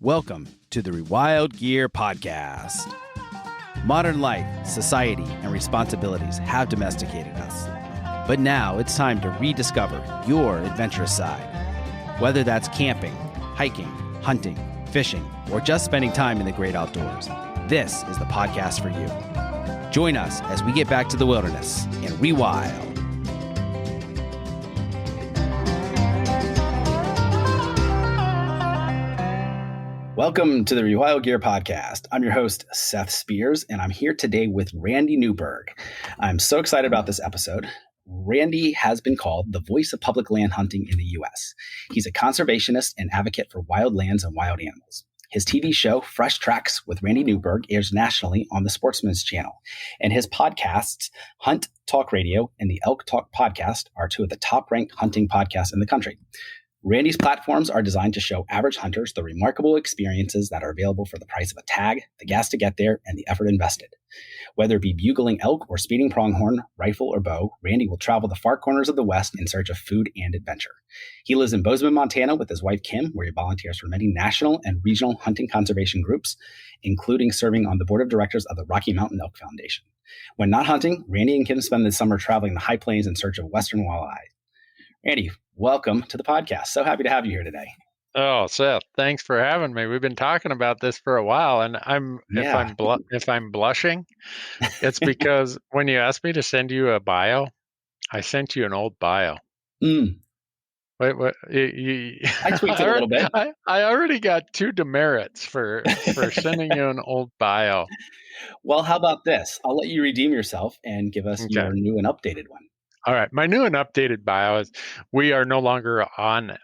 Welcome to the Rewild Gear Podcast. Modern life, society, and responsibilities have domesticated us. But now it's time to rediscover your adventurous side. Whether that's camping, hiking, hunting, fishing, or just spending time in the great outdoors, this is the podcast for you. Join us as we get back to the wilderness and rewild. Welcome to the Rewild Gear Podcast. I'm your host, Seth Spears, and I'm here today with Randy Newberg. I'm so excited about this episode. Randy has been called the voice of public land hunting in the U.S. He's a conservationist and advocate for wild lands and wild animals. His TV show, Fresh Tracks with Randy Newberg, airs nationally on the Sportsman's Channel. And his podcasts, Hunt Talk Radio and the Elk Talk Podcast, are two of the top-ranked hunting podcasts in the country. Randy's platforms are designed to show average hunters the remarkable experiences that are available for the price of a tag, the gas to get there, and the effort invested. Whether it be bugling elk or speeding pronghorn, rifle, or bow, Randy will travel the far corners of the West in search of food and adventure. He lives in Bozeman, Montana with his wife, Kim, where he volunteers for many national and regional hunting conservation groups, including serving on the board of directors of the Rocky Mountain Elk Foundation. When not hunting, Randy and Kim spend the summer traveling the high plains in search of Western walleye. Randy, welcome to the podcast. So happy to have you here today. Oh, Seth, thanks for having me. We've been talking about this for a while, and if I'm blushing, it's because when you asked me to send you a bio, I sent you an old bio. Wait, what? I tweaked it a little bit. I already got two demerits for sending you an old bio. Well, how about this? I'll let you redeem yourself and give us your new and updated one. All right. My new and updated bio is we are no longer on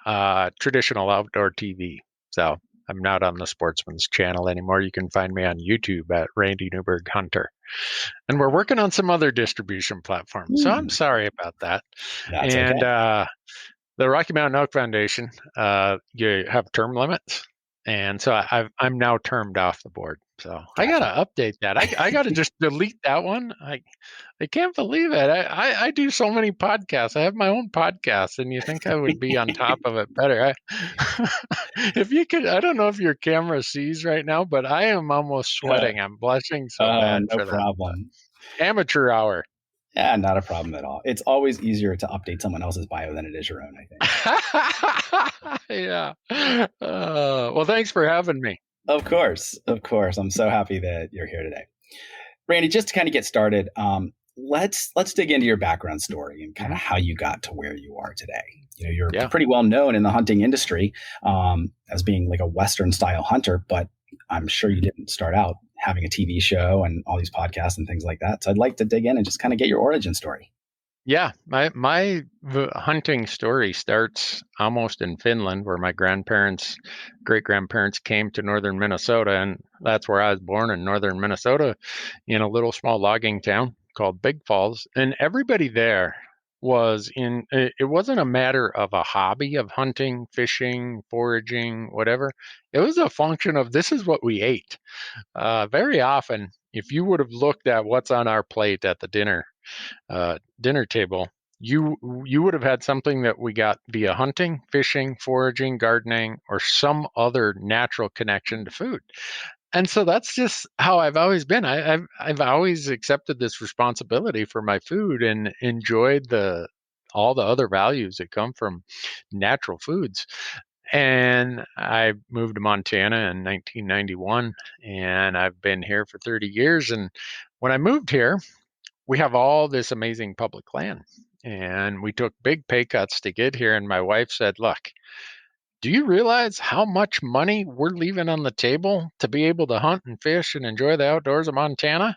traditional outdoor TV. So I'm not on the Sportsman's Channel anymore. You can find me on YouTube at Randy Newberg Hunter. And we're working on some other distribution platforms. So I'm sorry about that. That's okay. The Rocky Mountain Elk Foundation, you have term limits. And so I'm now termed off the board. So gotcha. I got to update that. I got to just delete that one. I can't believe it. I do so many podcasts. I have my own podcast, and you think I would be on top of it better. If you could, I don't know if your camera sees right now, but I am almost sweating. I'm blushing so bad for that. No problem. Amateur hour. Yeah, not a problem at all. It's always easier to update someone else's bio than it is your own, I think. Yeah. Well, thanks for having me. Of course. I'm so happy that you're here today. Randy, just to kind of get started, let's dig into your background story and kind of how you got to where you are today. You know, you're pretty well known in the hunting industry as being like a Western style hunter, but I'm sure you didn't start out having a TV show and all these podcasts and things like that. So I'd like to dig in and just kind of get your origin story. Yeah, my hunting story starts almost in Finland, where my great-grandparents came to northern Minnesota, and that's where I was born, in northern Minnesota, in a little small logging town called Big Falls. And everybody there it wasn't a matter of a hobby of hunting, fishing, foraging, whatever. It was a function of this is what we ate. Very often, if you would have looked at what's on our plate at the dinner table, you would have had something that we got via hunting, fishing, foraging, gardening, or some other natural connection to food. And so that's just how I've always been. I've always accepted this responsibility for my food and enjoyed all the other values that come from natural foods. And I moved to Montana in 1991, and I've been here for 30 years. And when I moved here, we have all this amazing public land, and we took big pay cuts to get here. And my wife said, look, do you realize how much money we're leaving on the table to be able to hunt and fish and enjoy the outdoors of Montana?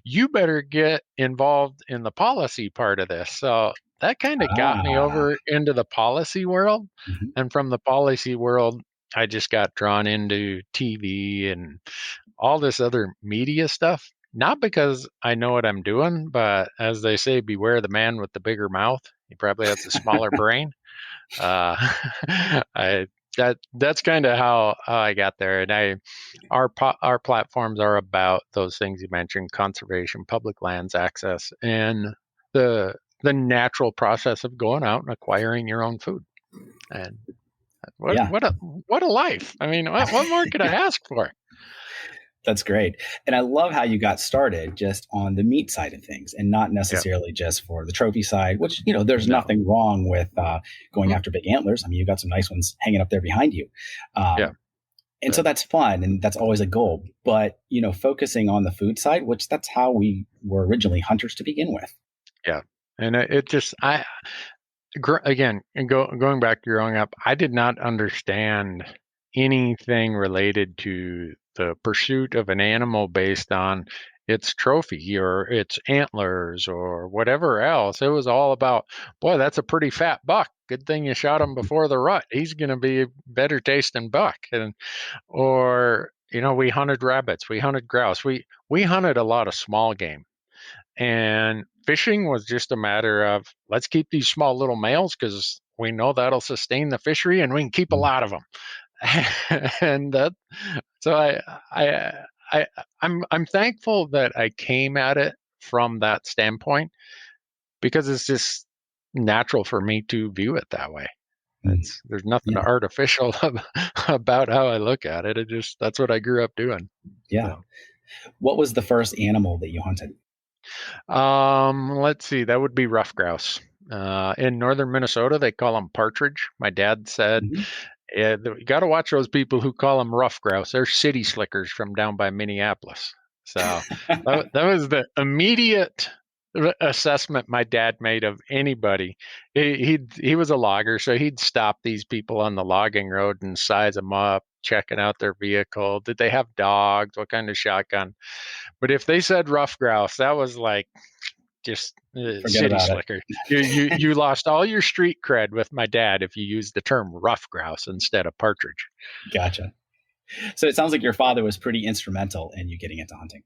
You better get involved in the policy part of this. So that kind of got me over into the policy world. Mm-hmm. And from the policy world, I just got drawn into TV and all this other media stuff. Not because I know what I'm doing, but as they say, beware the man with the bigger mouth. He probably has a smaller brain. That's kind of how I got there. And our platforms are about those things you mentioned: conservation, public lands access, and the natural process of going out and acquiring your own food. And Yeah, What a life. I mean, what more could I ask for? that's great. And I love how you got started just on the meat side of things and not Yeah. necessarily just for the trophy side, which, there's No. nothing wrong with going Mm, after big antlers. I mean, you've got some nice ones hanging up there behind you. yeah. And so that's fun and that's always a goal. But, focusing on the food side, which that's how we were originally hunters to begin with. Yeah. And it just, again, and going back to growing up, I did not understand anything related to the pursuit of an animal based on its trophy or its antlers or whatever else. It was all about, boy, that's a pretty fat buck. Good thing you shot him before the rut. He's going to be a better tasting buck. Or we hunted rabbits, we hunted grouse, we hunted a lot of small game. And fishing was just a matter of, let's keep these small little males because we know that'll sustain the fishery and we can keep a lot of them. And so I'm thankful that I came at it from that standpoint because it's just natural for me to view it that way. There's nothing Yeah. artificial about how I look at it. That's what I grew up doing. Yeah. So. What was the first animal that you hunted? Let's see. That would be rough grouse. In northern Minnesota, they call them partridge. My dad said, Mm-hmm. you got to watch those people who call them rough grouse. They're city slickers from down by Minneapolis. So that was the immediate assessment my dad made of anybody. He was a logger, so he'd stop these people on the logging road and size them up, checking out their vehicle. Did they have dogs? What kind of shotgun? But if they said rough grouse, that was like just Forget city about it. slicker. You lost all your street cred with my dad if you used the term rough grouse instead of partridge. Gotcha. So it sounds like your father was pretty instrumental in you getting into hunting.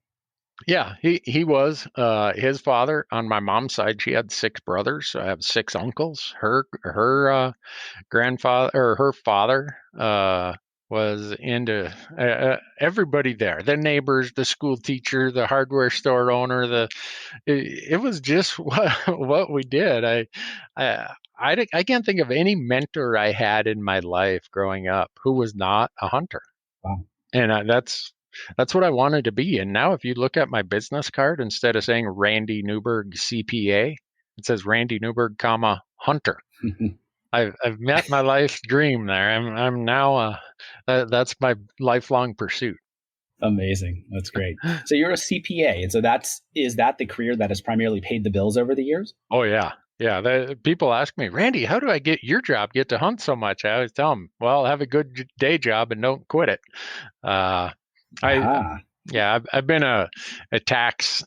Yeah, he was. His father on my mom's side, she had 6 brothers. So I have 6 uncles. Her grandfather or her father was into everybody there. The neighbors, the school teacher, the hardware store owner. It was just what we did. I can't think of any mentor I had in my life growing up who was not a hunter. Wow. And that's what I wanted to be. And now if you look at my business card, instead of saying Randy Newberg CPA, it says Randy Newberg, comma, hunter. I've met my life's dream there. I'm now that's my lifelong pursuit. Amazing. That's great. So you're a CPA. And so is that the career that has primarily paid the bills over the years? Oh yeah. Yeah, people ask me, Randy, how do I get your job, get to hunt so much? I always tell them, well, have a good day job and don't quit it. I've been a tax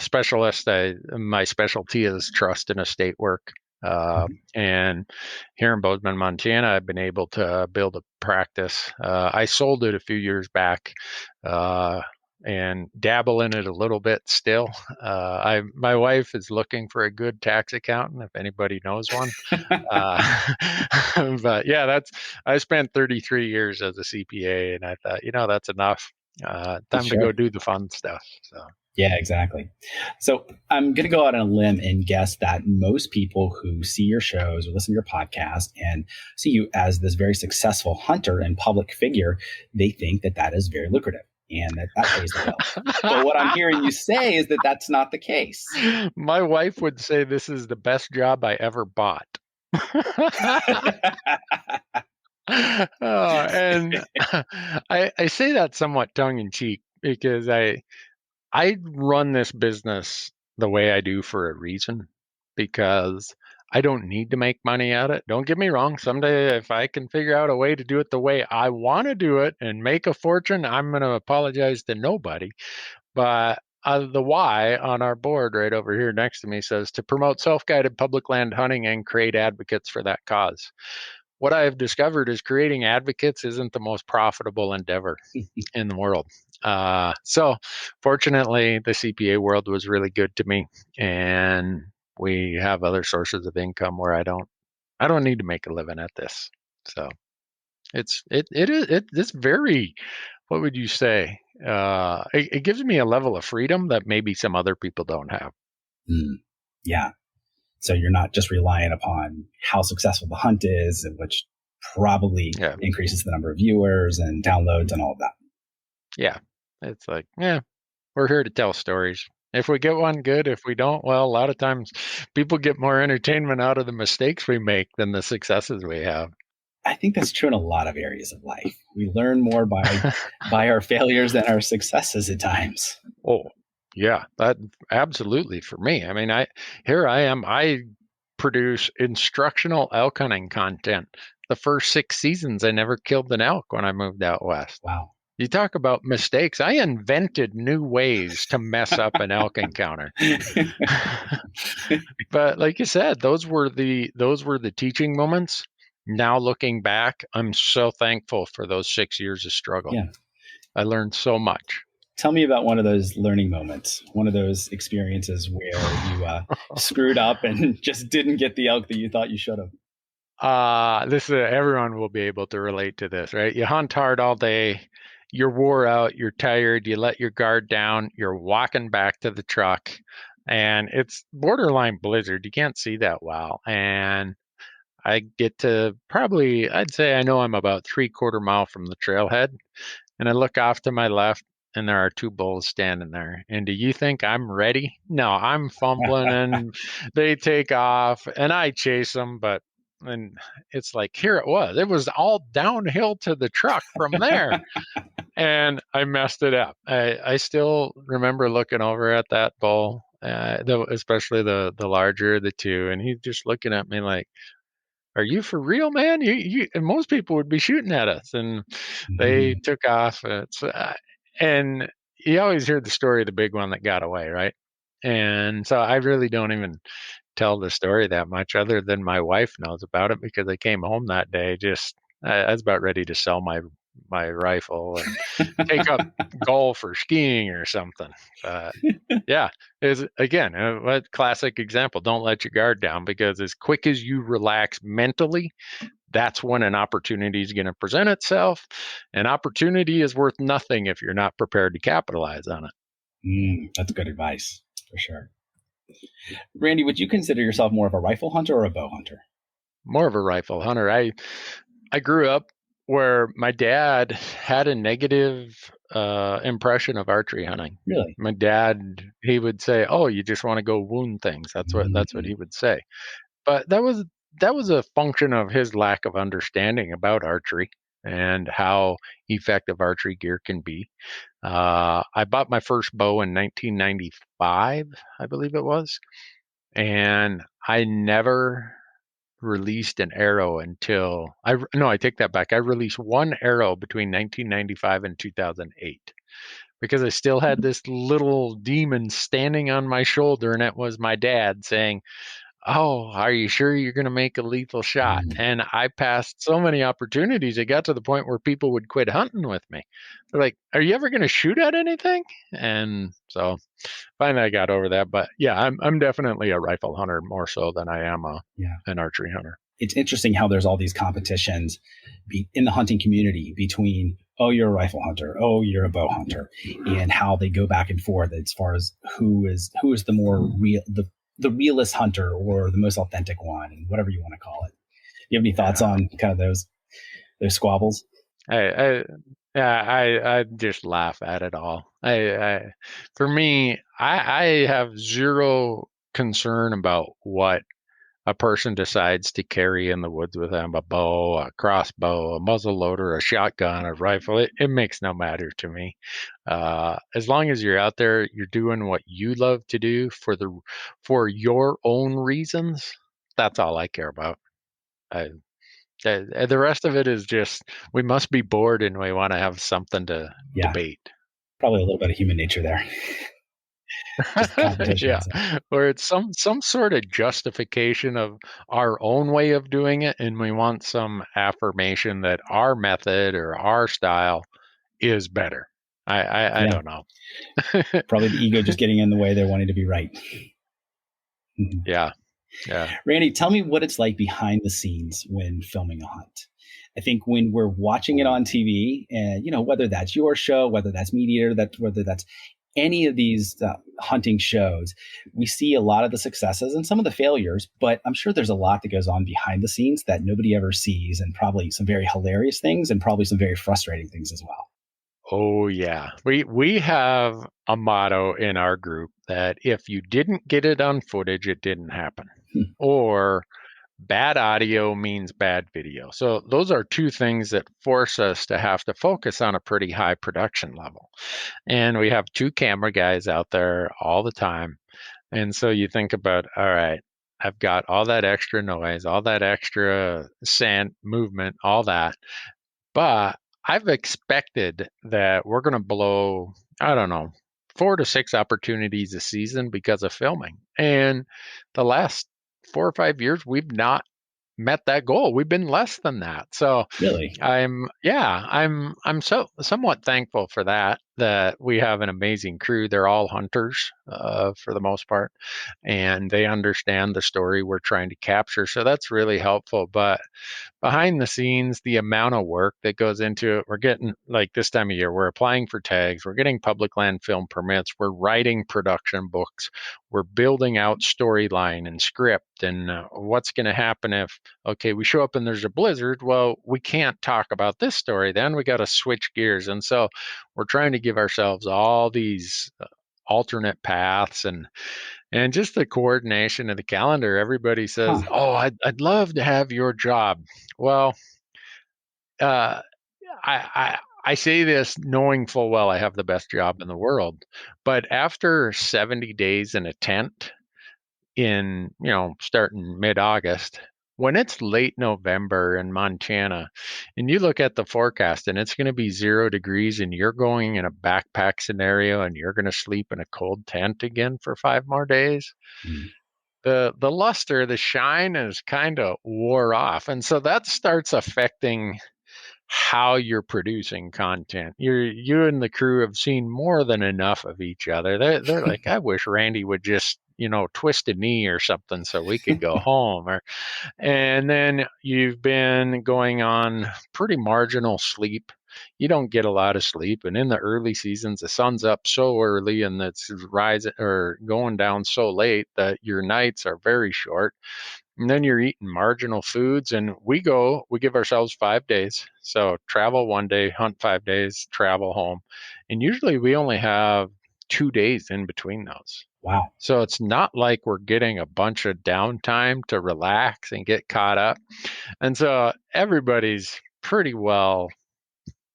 specialist. My specialty is trust and estate work. And here in Bozeman, Montana, I've been able to build a practice. I sold it a few years back and dabble in it a little bit still. My wife is looking for a good tax accountant, if anybody knows one. But yeah, I spent 33 years as a CPA, and I thought, that's enough. Time to go do the fun stuff. So. Yeah, exactly. So I'm going to go out on a limb and guess that most people who see your shows or listen to your podcast and see you as this very successful hunter and public figure, they think that is very lucrative and that pays the bills. But what I'm hearing you say is that that's not the case. My wife would say this is the best job I ever bought. And I say that somewhat tongue in cheek because I run this business the way I do for a reason, because I don't need to make money at it. Don't get me wrong. Someday, if I can figure out a way to do it the way I want to do it and make a fortune, I'm going to apologize to nobody. But the why on our board right over here next to me says to promote self-guided public land hunting and create advocates for that cause. What I have discovered is creating advocates isn't the most profitable endeavor in the world. So fortunately, the CPA world was really good to me, and we have other sources of income where I don't need to make a living at this. So it's very, what would you say? It gives me a level of freedom that maybe some other people don't have. Yeah. So you're not just relying upon how successful the hunt is, which probably increases the number of viewers and downloads and all of that. Yeah. It's like, we're here to tell stories. If we get one, good. If we don't, well, a lot of times people get more entertainment out of the mistakes we make than the successes we have. I think that's true in a lot of areas of life. We learn more by our failures than our successes at times. Oh, yeah, that absolutely for me. I mean, I am. I produce instructional elk hunting content. The first 6 seasons, I never killed an elk when I moved out west. Wow. You talk about mistakes. I invented new ways to mess up an elk encounter. But like you said, those were the teaching moments. Now looking back, I'm so thankful for those 6 years of struggle. Yeah. I learned so much. Tell me about one of those learning moments, one of those experiences where you screwed up and just didn't get the elk that you thought you should have. This everyone will be able to relate to this, right? You hunt hard all day, you're wore out, you're tired, you let your guard down, you're walking back to the truck, and it's borderline blizzard. You can't see that well. And I get to probably, I'd say I know I'm about 3/4 mile from the trailhead, and I look off to my left, and there are 2 bulls standing there. And do you think I'm ready? No, I'm fumbling, and they take off, and I chase them, and it's like, here it was all downhill to the truck from there. And I messed it up. I still remember looking over at that bull, especially the larger of the 2, and he's just looking at me like, are you for real, man? You and most people would be shooting at us. And they took off. And you always hear the story of the big one that got away, right? And so I really don't even tell the story that much, other than my wife knows about it, because I came home that day I was about ready to sell my rifle and take up golf or skiing or something. Yeah, is again a classic example. Don't let your guard down, because as quick as you relax mentally, that's when an opportunity is going to present itself. An opportunity is worth nothing if you're not prepared to capitalize on it. That's good advice for sure. Randy, would you consider yourself more of a rifle hunter or a bow hunter? More of a rifle hunter. I grew up where my dad had a negative impression of archery hunting. Really? My dad, he would say, "Oh, you just want to go wound things." That's what he would say. But that was a function of his lack of understanding about archery and how effective archery gear can be. I bought my first bow in 1995, I believe it was, and I never released an arrow until I take that back. I released one arrow between 1995 and 2008 because I still had this little demon standing on my shoulder, and it was my dad saying, "Oh, are you sure you're going to make a lethal shot?" And I passed so many opportunities. It got to the point where people would quit hunting with me. They're like, "Are you ever going to shoot at anything?" And so finally I got over that. But yeah, I'm definitely a rifle hunter more so than I am an archery hunter. It's interesting how there's all these competitions in the hunting community between, oh, you're a rifle hunter, oh, you're a bow hunter, and how they go back and forth as far as who is the more real, the realest hunter or the most authentic one, and whatever you want to call it. You have any thoughts on kind of those squabbles? I just laugh at it all. For me, I have zero concern about what a person decides to carry in the woods with them: a bow, a crossbow, a muzzle loader, a shotgun, a rifle. It makes no matter to me. As long as you're out there, you're doing what you love to do for your own reasons. That's all I care about. The rest of it is just, we must be bored and we want to have something to debate. Probably a little bit of human nature there. Just competition. Yeah, or it's some sort of justification of our own way of doing it, and we want some affirmation that our method or our style is better. I don't know. Probably the ego just getting in the way. They're wanting to be right. Yeah. Randy, tell me what it's like behind the scenes when filming a hunt. I think when we're watching it on TV, and whether that's your show, whether that's MeatEater, whether that's any of these hunting shows, we see a lot of the successes and some of the failures, but I'm sure there's a lot that goes on behind the scenes that nobody ever sees, and probably some very hilarious things and probably some very frustrating things as well. Oh yeah. We have a motto in our group that if you didn't get it on footage, it didn't happen. Hmm. Or bad audio means bad video. So those are two things that force us to have to focus on a pretty high production level. And we have two camera guys out there all the time. And so you think about, all right, I've got all that extra noise, all that extra sand movement, all that. But I've expected that we're going to blow, I don't know, 4 to 6 opportunities a season because of filming. And the last 4 or 5 years, we've not met that goal. We've been less than that. So Really? I'm so somewhat thankful for that we have an amazing crew. They're all hunters for the most part, and they understand the story we're trying to capture. So that's really helpful. But behind the scenes, the amount of work that goes into it, we're getting, like this time of year, we're applying for tags, we're getting public land film permits, we're writing production books, we're building out storyline and script, and what's going to happen if, okay, we show up and there's a blizzard. Well, we can't talk about this story, then we got to switch gears. And so we're trying to give ourselves all these alternate paths, and just the coordination of the calendar. Everybody says, Huh. "Oh, I'd love to have your job." Well, uh, I say this knowing full well I have the best job in the world, but after 70 days in a tent, in starting mid-August, when it's late November in Montana, and you look at the forecast and it's going to be 0 degrees, and you're going in a backpack scenario and you're going to sleep in a cold tent again for 5 more days, Mm. the luster, the shine is kind of wore off. And so that starts affecting how you're producing content. You and the crew have seen more than enough of each other. They're like, I wish Randy would just, twist a knee or something so we could go home. And then you've been going on pretty marginal sleep. You don't get a lot of sleep. And in the early seasons, the sun's up so early and it's rising or going down so late that your nights are very short. And then you're eating marginal foods. And we give ourselves 5 days. So travel one day, hunt 5 days, travel home. And usually we only have 2 days in between those. Wow. So it's not like we're getting a bunch of downtime to relax and get caught up. And so everybody's pretty well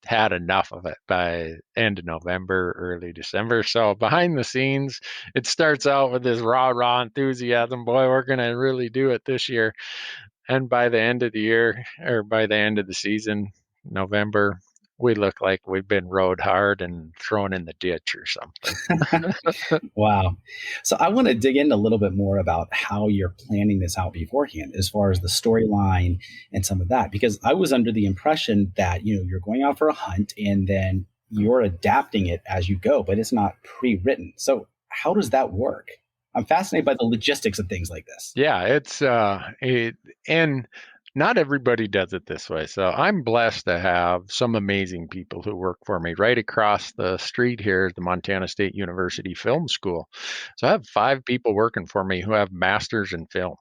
had enough of it by end of November, early December. So behind the scenes, it starts out with this raw enthusiasm. Boy, we're going to really do it this year. And by the end of the year, or by the end of the season, November, we look like we've been rode hard and thrown in the ditch or something. Wow. So I want to dig in a little bit more about how you're planning this out beforehand, as far as the storyline and some of that, because I was under the impression that, you're going out for a hunt and then you're adapting it as you go, but it's not pre-written. So how does that work? I'm fascinated by the logistics of things like this. Yeah, and not everybody does it this way. So I'm blessed to have some amazing people who work for me. Right across the street here is the Montana State University Film School. So I have 5 people working for me who have masters in film.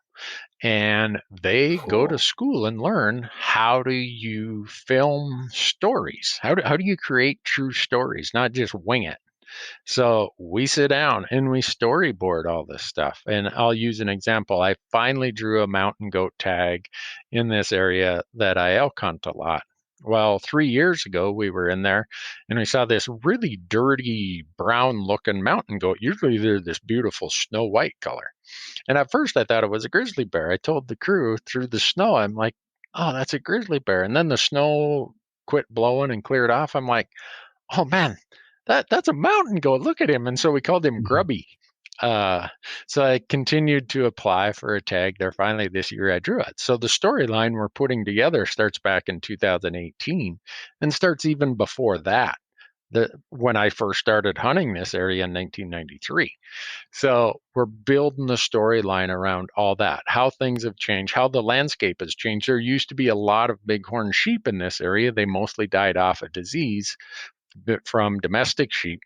And they go to Cool. school and learn, how do you film stories? How do you create true stories, not just wing it? So we sit down and we storyboard all this stuff. And I'll use an example. I finally drew a mountain goat tag in this area that I elk hunt a lot. Well, 3 years ago, we were in there and we saw this really dirty brown looking mountain goat. Usually they're this beautiful snow white color. And at first I thought it was a grizzly bear. I told the crew through the snow, I'm like, oh, that's a grizzly bear. And then the snow quit blowing and cleared off. I'm like, oh man, that's a mountain goat. Look at him. And so we called him Mhm. Grubby. Uh, so I continued to apply for a tag there. Finally, this year I drew it. So the storyline we're putting together starts back in 2018 and starts even before that. When I first started hunting this area in 1993. So we're building the storyline around all that, how things have changed, how the landscape has changed. There used to be a lot of bighorn sheep in this area. They mostly died off of disease from domestic sheep.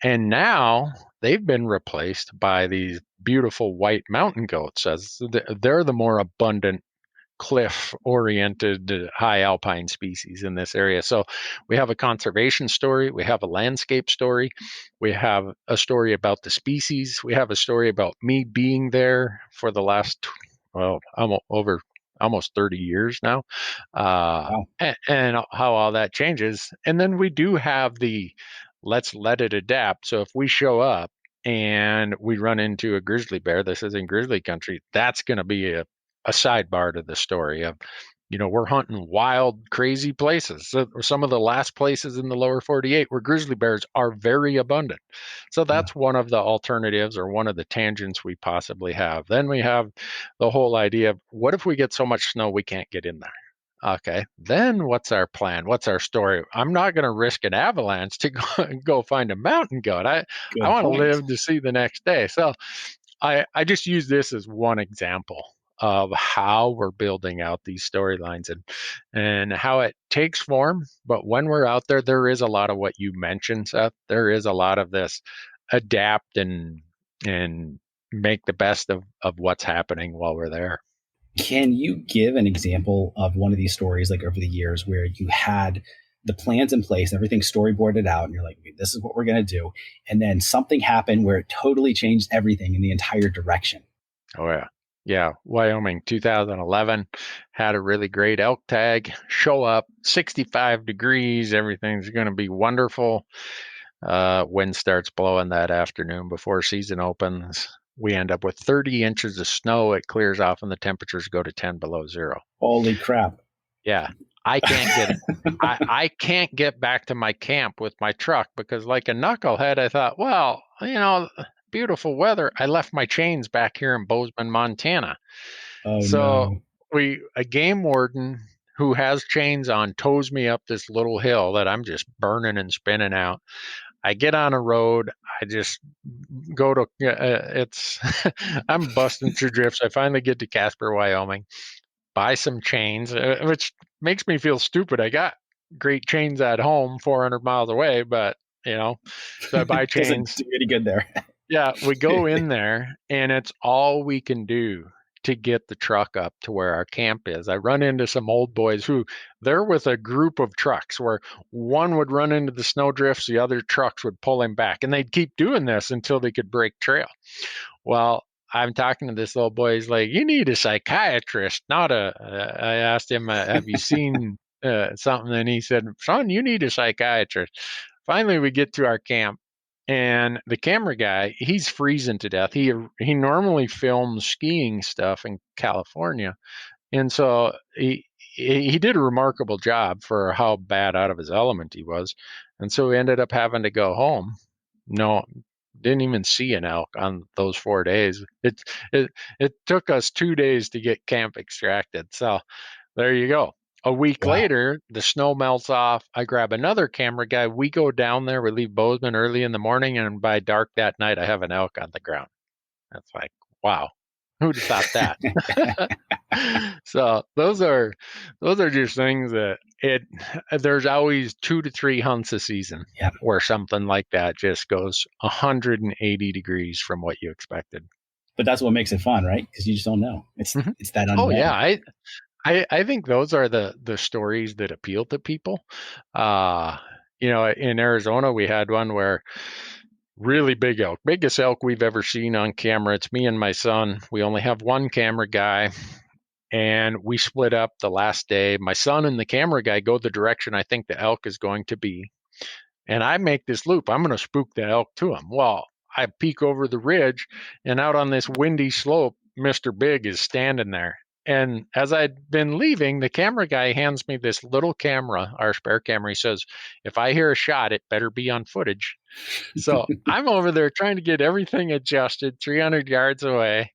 And now they've been replaced by these beautiful white mountain goats, as they're the more abundant cliff oriented high alpine species in this area. So we have a conservation story, we have a landscape story, we have a story about the species, we have a story about me being there for the last, well, almost 30 years now, Wow. and how all that changes. And then we do have the let's let it adapt. So if we show up and we run into a grizzly bear, this is in grizzly country, that's going to be a sidebar to the story of, we're hunting wild, crazy places. So some of the last places in the lower 48 where grizzly bears are very abundant. So Yeah. that's one of the alternatives or one of the tangents we possibly have. Then we have the whole idea of what if we get so much snow we can't get in there? Okay, then what's our plan? What's our story? I'm not going to risk an avalanche to go find a mountain goat. I Good want to point. live to see the next day. So I just use this as one example of how we're building out these storylines and how it takes form. But when we're out there, there is a lot of what you mentioned, Seth. There is a lot of this adapt and make the best of what's happening while we're there. Can you give an example of one of these stories, like over the years, where you had the plans in place, everything storyboarded out, and you're like, okay, this is what we're going to do. And then something happened where it totally changed everything in the entire direction? Oh, yeah. Yeah. Wyoming 2011 had a really great elk tag. Show up, 65 degrees. Everything's going to be wonderful. Wind starts blowing that afternoon before season opens. We end up with 30 inches of snow. It clears off and the temperatures go to 10 below zero. Holy crap. Yeah. I can't get I can't get back to my camp with my truck because like a knucklehead, I thought, well, beautiful weather. I left my chains back here in Bozeman, Montana. Oh, So no. a game warden who has chains on tows me up this little hill that I'm just burning and spinning out. I get on a road. I just go to it's I'm busting through drifts. I finally get to Casper, Wyoming, buy some chains, which makes me feel stupid. I got great chains at home 400 miles away, but so I buy Doesn't chains. do any good there. Yeah, we go in there and it's all we can do to get the truck up to where our camp is. I run into some old boys who they're with a group of trucks where one would run into the snow drifts, the other trucks would pull him back, and they'd keep doing this until they could break trail. Well, I'm talking to this little boy. He's like, "You need a psychiatrist, not a." I asked him, "Have you seen something?" And he said, "Son, you need a psychiatrist." Finally, we get to our camp, and the camera guy, he's freezing to death. He normally films skiing stuff in California, and so he did a remarkable job for how bad out of his element he was, and so we ended up having to go home. No, didn't even see an elk on those 4 days. It took us 2 days to get camp extracted. So there you go. A week Wow. later, the snow melts off. I grab another camera guy. We go down there. We leave Bozeman early in the morning, and by dark that night, I have an elk on the ground. That's like, wow, who'd have thought that? So those are just things that there's always 2 to 3 hunts a season Yeah. where something like that just goes 180 degrees from what you expected. But that's what makes it fun, right? Because you just don't know. Mhm. It's that Oh yeah, unknown. I think those are the stories that appeal to people. Uh, in Arizona we had one where really big elk, biggest elk we've ever seen on camera. It's me and my son. We only have one camera guy. And we split up the last day. My son and the camera guy go the direction I think the elk is going to be. And I make this loop. I'm going to spook the elk to him. Well, I peek over the ridge, and out on this windy slope, Mr. Big is standing there. And as I'd been leaving, the camera guy hands me this little camera, our spare camera. He says, "If I hear a shot, it better be on footage." So I'm over there trying to get everything adjusted 300 yards away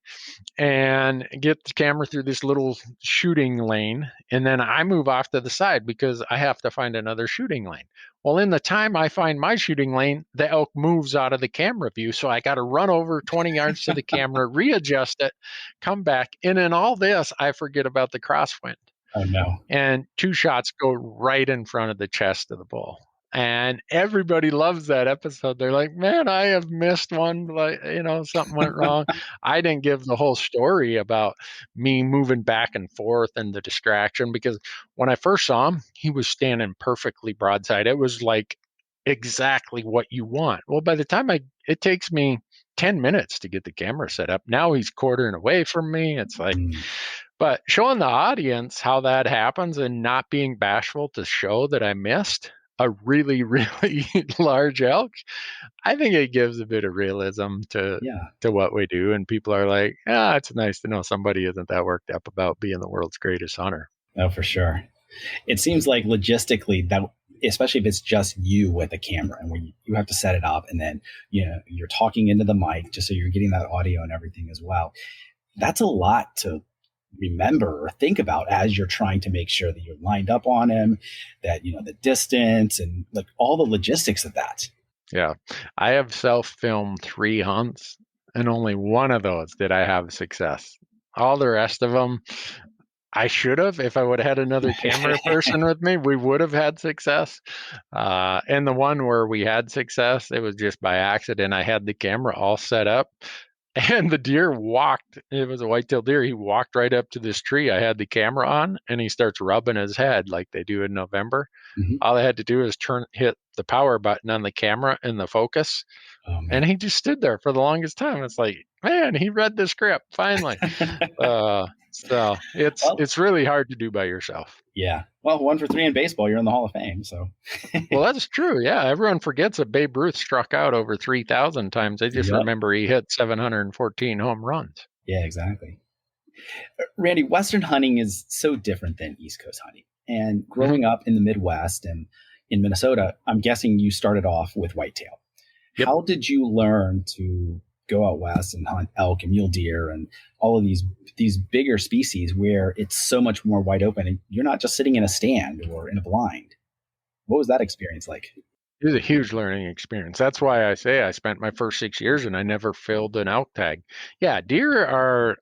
and get the camera through this little shooting lane. And then I move off to the side because I have to find another shooting lane. Well, in the time I find my shooting lane, the elk moves out of the camera view. So I got to run over 20 yards to the camera, readjust it, come back. And in all this, I forget about the crosswind. Oh, no. And 2 shots go right in front of the chest of the bull. And everybody loves that episode. They're like, man, I have missed one. Like, something went wrong. I didn't give the whole story about me moving back and forth and the distraction, because when I first saw him, he was standing perfectly broadside. It was like exactly what you want. Well, by the time it takes me 10 minutes to get the camera set up. Now he's quartering away from me. It's like, but showing the audience how that happens and not being bashful to show that I missed a really, really large elk, I think it gives a bit of realism to Yeah. what we do. And people are like, it's nice to know somebody isn't that worked up about being the world's greatest hunter. Oh, for sure. It seems like logistically that, especially if it's just you with a camera and when you have to set it up and then, you're talking into the mic just so you're getting that audio and everything as well. That's a lot to remember or think about as you're trying to make sure that you're lined up on him, that, the distance and like all the logistics of that. Yeah. I have self-filmed 3 hunts, and only one of those did I have success. All the rest of them, I should have. If I would have had another camera person with me, we would have had success. And the one where we had success, it was just by accident. I had the camera all set up, and the deer walked. It was a white-tailed deer. He walked right up to this tree. I had the camera on, and he starts rubbing his head like they do in November. Mm-hmm. All I had to do is hit the power button on the camera and the focus. Oh, And he just stood there for the longest time. It's like, man, he read the script finally. So it's really hard to do by yourself. Yeah. Well, 1 for 3 in baseball, you're in the Hall of Fame. So. Well, that's true. Yeah. Everyone forgets that Babe Ruth struck out over 3,000 times. They just remember he hit 714 home runs. Yeah, exactly. Randy, Western hunting is so different than East Coast hunting. And growing up in the Midwest and in Minnesota, I'm guessing you started off with whitetail. Yep. How did you learn to go out west and hunt elk and mule deer and all of these bigger species where it's so much more wide open and you're not just sitting in a stand or in a blind? What was that experience like? It was a huge learning experience. That's why I say I spent my first 6 years and I never filled an elk tag. Yeah, deer are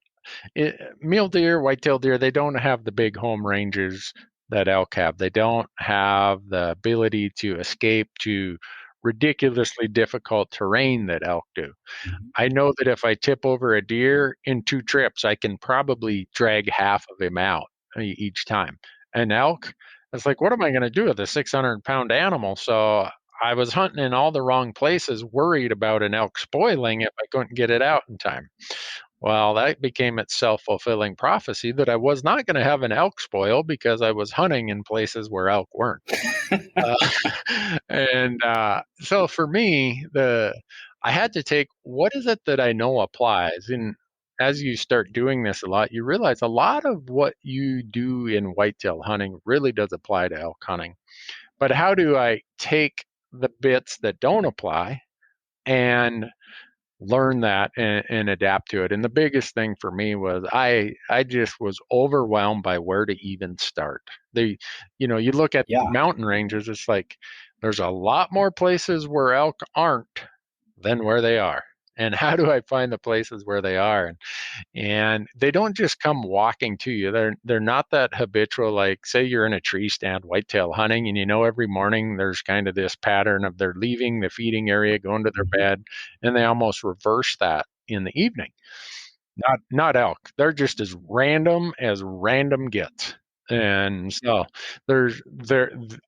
mule deer, whitetail deer. They don't have the big home ranges that elk have. They don't have the ability to escape to ridiculously difficult terrain that elk do. Mm-hmm. I know that if I tip over a deer in 2 trips, I can probably drag half of him out each time. An elk, it's like, what am I going to do with a 600-pound animal? So I was hunting in all the wrong places, worried about an elk spoiling if I couldn't get it out in time. Well, that became its self-fulfilling prophecy that I was not going to have an elk spoil because I was hunting in places where elk weren't. So for me, I had to take, what is it that I know applies? And as you start doing this a lot, you realize a lot of what you do in whitetail hunting really does apply to elk hunting. But how do I take the bits that don't apply and learn that and adapt to it? And the biggest thing for me was I just was overwhelmed by where to even start. You look at the mountain ranges, it's like there's a lot more places where elk aren't than where they are. And how do I find the places where they are? And they don't just come walking to you. They're not that habitual. Like, say you're in a tree stand whitetail hunting, and every morning there's kind of this pattern of they're leaving the feeding area, going to their bed, and they almost reverse that in the evening. Not elk. They're just as random gets. And so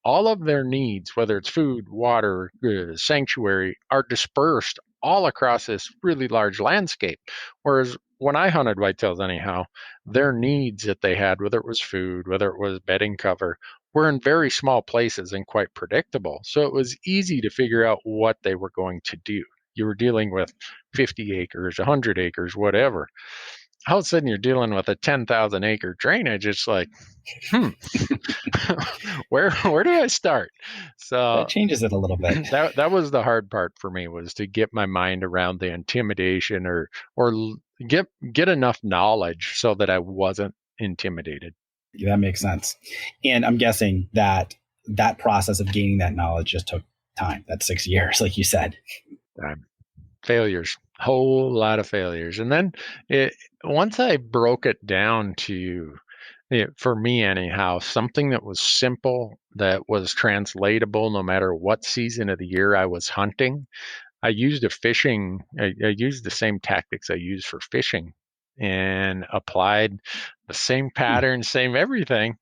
all of their needs, whether it's food, water, sanctuary, are dispersed all across this really large landscape. Whereas when I hunted whitetails anyhow, their needs that they had, whether it was food, whether it was bedding cover, were in very small places and quite predictable. So it was easy to figure out what they were going to do. You were dealing with 50 acres, 100 acres, whatever. All of a sudden you're dealing with a 10,000 acre drainage. It's like, where do I start? So that changes it a little bit. That was the hard part for me, was to get my mind around the intimidation or get enough knowledge so that I wasn't intimidated. That makes sense. And I'm guessing that process of gaining that knowledge just took time. That's 6 years, like you said. Failures, whole lot of failures. And then once I broke it down to, for me anyhow, something that was simple that was translatable no matter what season of the year I was hunting. I used I used the same tactics I used for fishing and applied the same Hmm. pattern, same everything.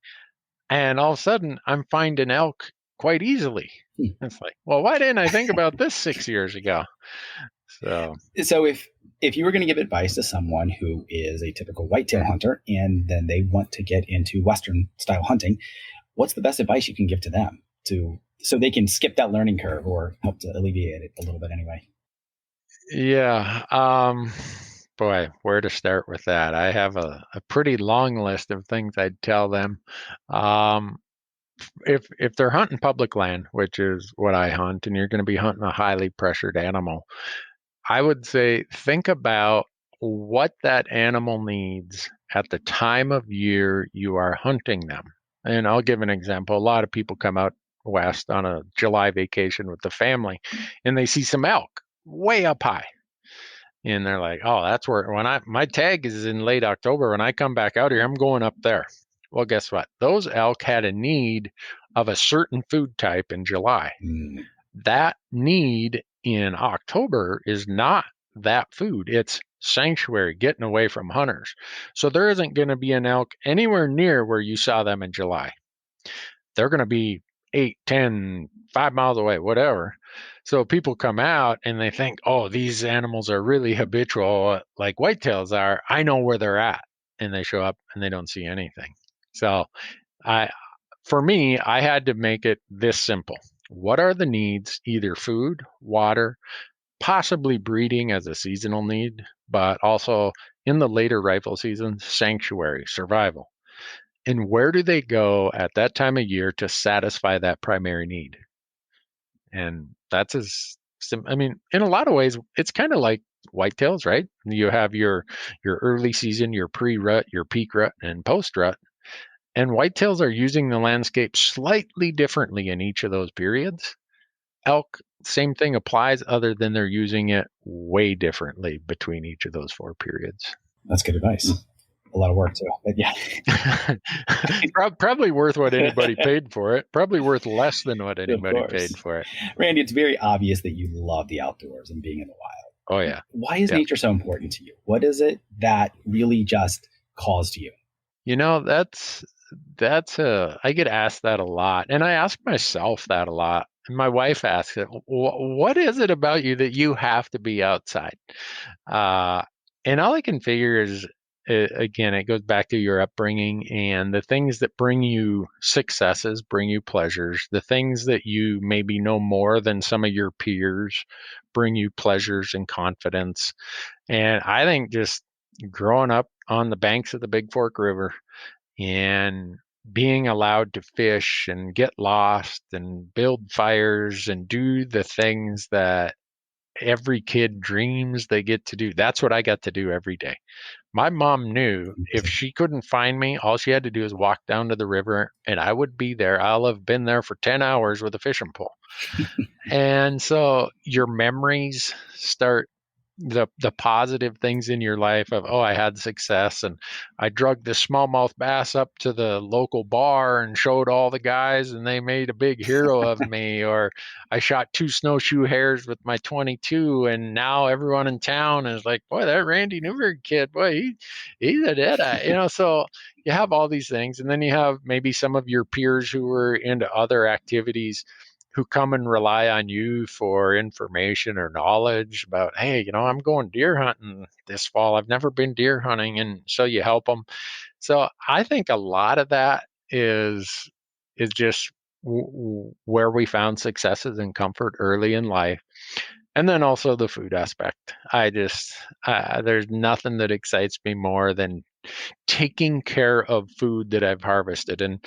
And all of a sudden, I'm finding elk quite easily. Hmm. It's like, well, why didn't I think about this 6 years ago? So, So if you were going to give advice to someone who is a typical whitetail hunter and then they want to get into Western style hunting, what's the best advice you can give to them to so they can skip that learning curve or help to alleviate it a little bit anyway? yeah. Boy, where to start with that? I have a pretty long list of things I'd tell them. Um, if they're hunting public land, which is what I hunt, and you're going to be hunting a highly pressured animal, I would say think about what that animal needs at the time of year you are hunting them. And I'll give an example. A lot of people come out west on a July vacation with the family and they see some elk way up high. And they're like, "Oh, that's where when I my tag is in late October. When I come back out here, I'm going up there." Well, guess what? Those elk had a need of a certain food type in July. Mm, That need in October is not that food. It's sanctuary, getting away from hunters. So there isn't going to be an elk anywhere near where you saw them in July. They're going to be 8, 10, 5 miles away, whatever. So people come out and they think, oh, these animals are really habitual, like whitetails are. I know where they're at. And they show up and they don't see anything. So I, for me, I had to make it this simple. What are the needs? Either food, water, possibly breeding as a seasonal need, but also in the later rifle season, sanctuary, survival. And where do they go at that time of year to satisfy that primary need? And that's I mean, in a lot of ways, it's kind of like whitetails, right? You have your early season, your pre-rut, your peak rut, and post-rut. And whitetails are using the landscape slightly differently in each of those periods. Elk, same thing applies, other than they're using it way differently between each of those 4 periods. that's good advice. A lot of work too, but yeah. Probably worth what anybody paid for it. Probably worth less than what Of anybody course. paid for it. Randy, it's very obvious that you love the outdoors and being in the Oh wild. yeah, Why is yeah. nature so important to you? What is it that really just calls to you? You know, that's a I get asked that a lot, and I ask myself that a lot. And my wife asks it, what is it about you that you have to be outside? Uh, and all I can figure is, again, it goes back to your upbringing and the things that bring you successes, bring you pleasures, the things that you maybe know more than some of your peers bring you pleasures and confidence. And I think just growing up on the banks of the Big Fork River and being allowed to fish and get lost and build fires and do the things that every kid dreams they get to do. That's what I got to do every day. My mom knew if she couldn't find me, all she had to do is walk down to the river and I would be there. I'll have been there for 10 hours with a fishing pole. And so your memories start the positive things in your life of, oh, I had success and I drug this smallmouth bass up to the local bar and showed all the guys and they made a big hero of me, or I shot 2 snowshoe hares with my 22 and now everyone in town is like, boy, that Randy Newberg kid, boy, he's a deadeye, so you have all these things, and then you have maybe some of your peers who were into other activities who come and rely on you for information or knowledge about, hey, I'm going deer hunting this fall. I've never been deer hunting. And so you help them. So I think a lot of that is just where we found successes and comfort early in life. And then also the food aspect. There's nothing that excites me more than taking care of food that I've harvested. And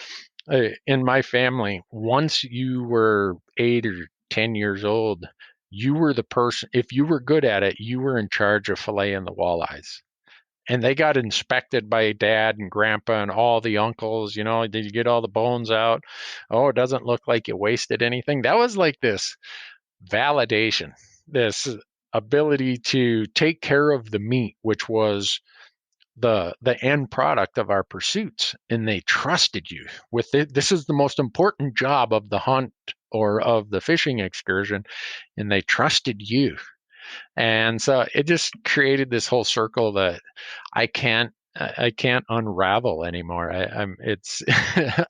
in my family, once you were 8 or 10 years old, you were the person, if you were good at it, you were in charge of filleting the walleyes. And they got inspected by dad and grandpa and all the uncles. Did you get all the bones out? Oh, it doesn't look like you wasted anything. That was like this validation, this ability to take care of the meat, which was the end product of our pursuits, and they trusted you with it. This is the most important job of the hunt or of the fishing excursion, and they trusted you. And so it just created this whole circle that I can't unravel anymore. It's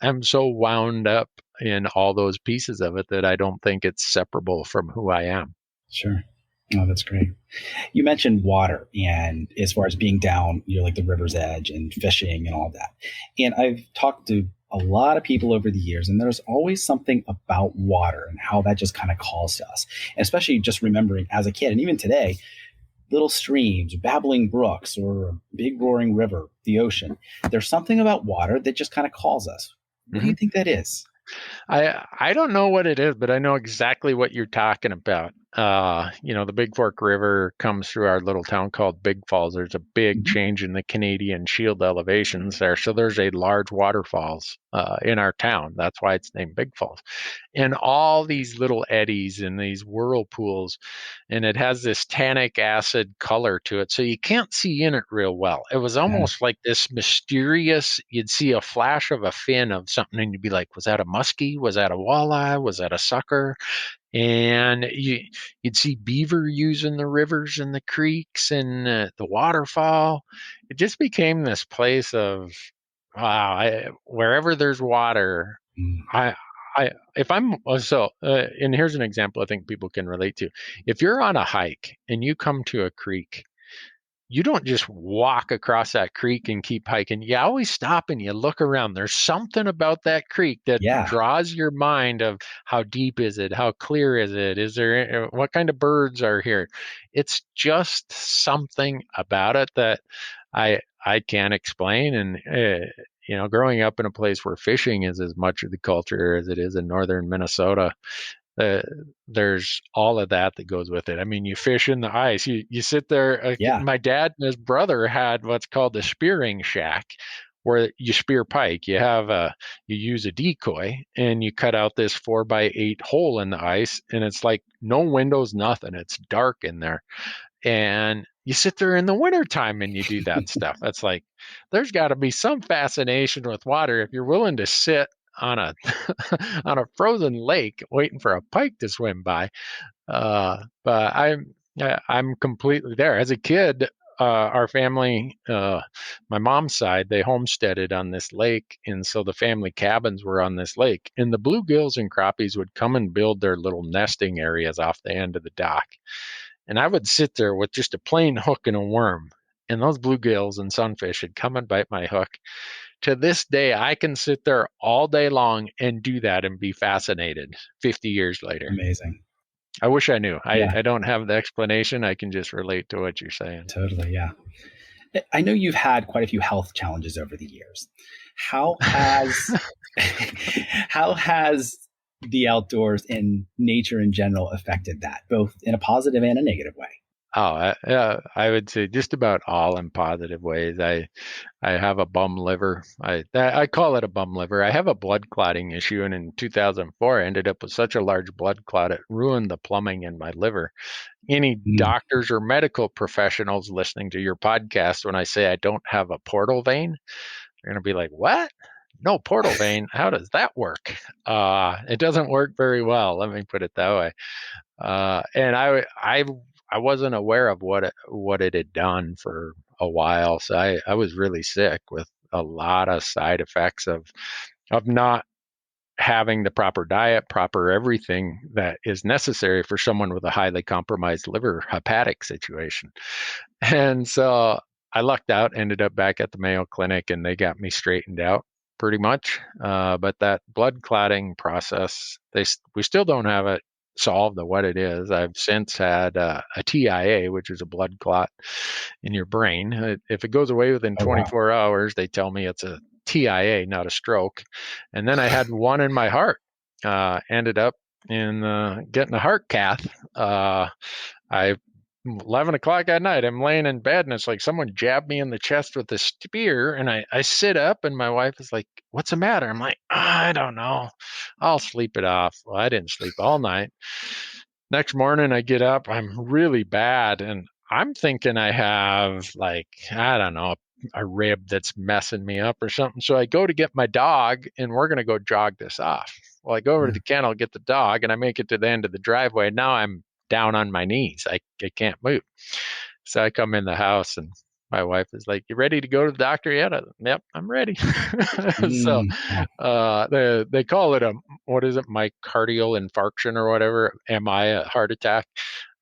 I'm so wound up in all those pieces of it that I don't think it's separable from who I am. Sure. Oh, that's great. You mentioned water, and as far as being down, like the river's edge and fishing and all that. And I've talked to a lot of people over the years, and there's always something about water and how that just kind of calls to us. And especially just remembering as a kid, and even today, little streams, babbling brooks, or a big roaring river, the ocean. There's something about water that just kind of calls us. What do you think that is? I don't know what it is, but I know exactly what you're talking about. The Big Fork River comes through our little town called Big Falls. There's a big change in the Canadian Shield elevations there. So there's a large waterfalls in our town. That's why it's named Big Falls. And all these little eddies and these whirlpools, and it has this tannic acid color to it. So you can't see in it real well. It was almost like this mysterious, you'd see a flash of a fin of something and you'd be like, was that a muskie? Was that a walleye? Was that a sucker? And you'd see beaver using the rivers and the creeks and the waterfall. It just became this place of, wow, wherever there's water, I, if I'm and here's an example I think people can relate to. If you're on a hike and you come to a creek, you don't just walk across that creek and keep hiking. You always stop and you look around. There's something about that creek that draws your mind of how deep is it? How clear is it? Is there, what kind of birds are here? It's just something about it that I can't explain. And, growing up in a place where fishing is as much of the culture as it is in northern Minnesota, there's all of that goes with it. I mean, you fish in the ice. You sit there. My dad and his brother had what's called the spearing shack, where you spear pike. You use a decoy and you cut out this 4x8 hole in the ice, and it's like no windows, nothing. It's dark in there, and you sit there in the wintertime and you do that stuff. It's like there's got to be some fascination with water if you're willing to sit on a on a frozen lake waiting for a pike to swim by. But I'm completely there. As a kid, our family, my mom's side, they homesteaded on this lake, and so the family cabins were on this lake, and the bluegills and crappies would come and build their little nesting areas off the end of the dock. And I would sit there with just a plain hook and a worm, and those bluegills and sunfish would come and bite my hook. To this day, I can sit there all day long and do that and be fascinated 50 years later. Amazing. I wish I knew. I don't have the explanation. I can just relate to what you're saying. Totally, yeah. I know you've had quite a few health challenges over the years. How has the outdoors and nature in general affected that, both in a positive and a negative way? Oh, I would say just about all in positive ways. I have a bum liver. I call it a bum liver. I have a blood clotting issue, and in 2004, I ended up with such a large blood clot it ruined the plumbing in my liver. Any doctors or medical professionals listening to your podcast, when I say I don't have a portal vein, they're going to be like, "What? No portal vein? How does that work?" It doesn't work very well. Let me put it that way. And I wasn't aware of what it had done for a while, so I was really sick with a lot of side effects of not having the proper diet, proper everything that is necessary for someone with a highly compromised liver hepatic situation. And so I lucked out, ended up back at the Mayo Clinic, and they got me straightened out pretty much. But that blood clotting process, we still don't have it solved what it is. I've since had a TIA, which is a blood clot in your brain. If it goes away within 24 hours, they tell me it's a TIA, not a stroke. And then I had one in my heart. Ended up in getting a heart cath. 11 o'clock at night, I'm laying in bed and it's like someone jabbed me in the chest with a spear, and I sit up and my wife is like, "What's the matter?" I'm like, "I don't know. I'll sleep it off." Well, I didn't sleep all night. Next morning I get up, I'm really bad, and I'm thinking I have, like, I don't know, rib that's messing me up or something. So I go to get my dog, and we're going to go jog this off. Well, I go over to the kennel, get the dog, and I make it to the end of the driveway. Now I'm down on my knees. I can't move. So I come in the house, and my wife is like, "You ready to go to the doctor yet?" Yep, I'm ready. So they call it myocardial infarction or whatever, MI, a heart attack.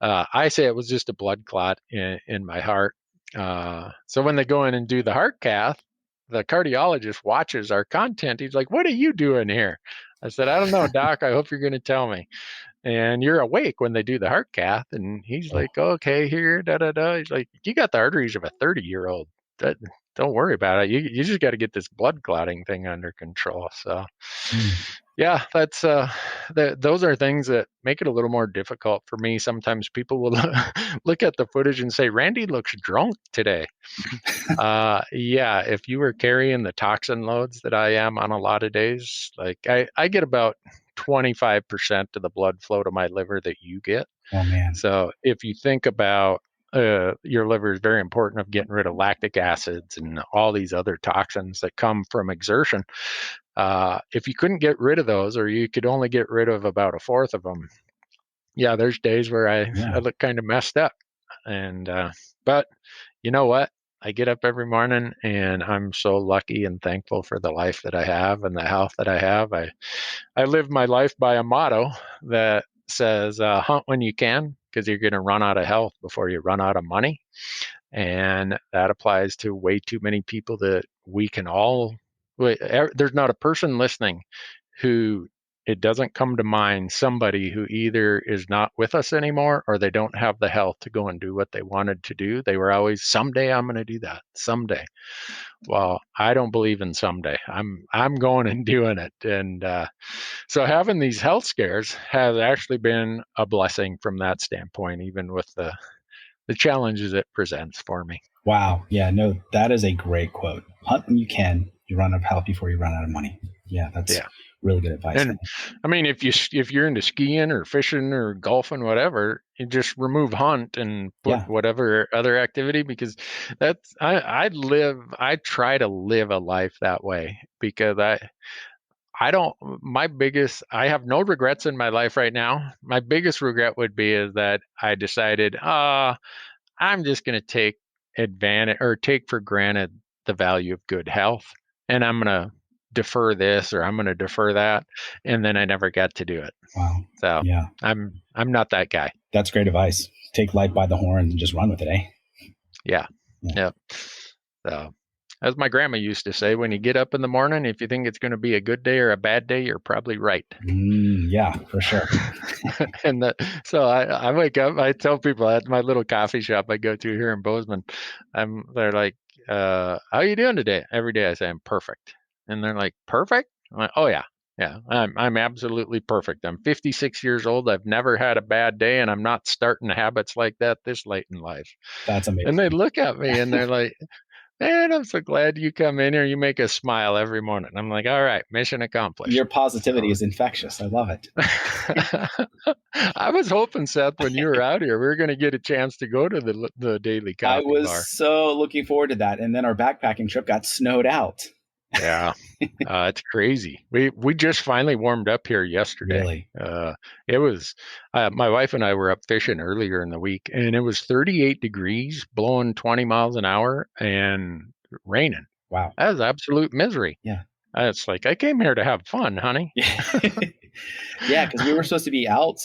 I say it was just a blood clot in my heart. So when they go in and do the heart cath, the cardiologist watches our content. He's like, "What are you doing here?" I said, "I don't know, doc. I hope you're going to tell me." And you're awake when they do the heart cath. And he's like, "Okay, here, da da da." He's like, "You got the arteries of a 30-year-old. Don't worry about it. You just got to get this blood clotting thing under control." So, yeah, that's those are things that make it a little more difficult for me. Sometimes people will look at the footage and say, "Randy looks drunk today." Yeah, if you were carrying the toxin loads that I am on a lot of days, like I get about 25% of the blood flow to my liver that you get. Oh man. So if you think about your liver is very important of getting rid of lactic acids and all these other toxins that come from exertion. If you couldn't get rid of those, or you could only get rid of about a fourth of them, yeah, there's days where I look kind of messed up. And but you know what? I get up every morning, and I'm so lucky and thankful for the life that I have and the health that I have. I live my life by a motto that says, hunt when you can, because you're going to run out of health before you run out of money. And that applies to way too many people that we can all, there's not a person listening who it doesn't come to mind somebody who either is not with us anymore, or they don't have the health to go and do what they wanted to do. They were always, someday I'm going to do that, someday. Well, I don't believe in someday. I'm going and doing it. And so having these health scares has actually been a blessing from that standpoint, even with the challenges it presents for me. Wow. Yeah, no, that is a great quote. Hunt when you can, you run out of health before you run out of money. Yeah, that's really good advice. And I mean, if you're into skiing or fishing or golfing, whatever, you just remove hunt and put whatever other activity, because that's I try to live a life that way, because I have no regrets in my life right now. My biggest regret would be is that I decided, I'm just going to take advantage or take for granted the value of good health, and I'm going to defer this or I'm going to defer that, and then I never got to do it. Wow. So yeah, I'm not that guy. That's great advice. Take life by the horns and just run with it, eh? Yeah. So, as my grandma used to say, when you get up in the morning, if you think it's going to be a good day or a bad day, you're probably right. Yeah, for sure. And so I wake up, I tell people at my little coffee shop I go to here in Bozeman, they're like, how you doing today? Every day I say I'm perfect. And they're like, perfect? I'm like, oh yeah. Yeah, I'm absolutely perfect. I'm 56 years old. I've never had a bad day, and I'm not starting habits like that this late in life. That's amazing. And they look at me and they're like, "Man, I'm so glad you come in here. You make us smile every morning." I'm like, "All right, mission accomplished." Your positivity is infectious. I love it. I was hoping, Seth, when you were out here, we were going to get a chance to go to the daily coffee bar. I was so looking forward to that. And then our backpacking trip got snowed out. Yeah, it's crazy. We just finally warmed up here yesterday. Really? It was my wife and I were up fishing earlier in the week, and it was 38 degrees, blowing 20 miles an hour, and raining. Wow, that was absolute misery. Yeah, it's like, I came here to have fun, honey. Yeah, because we were supposed to be out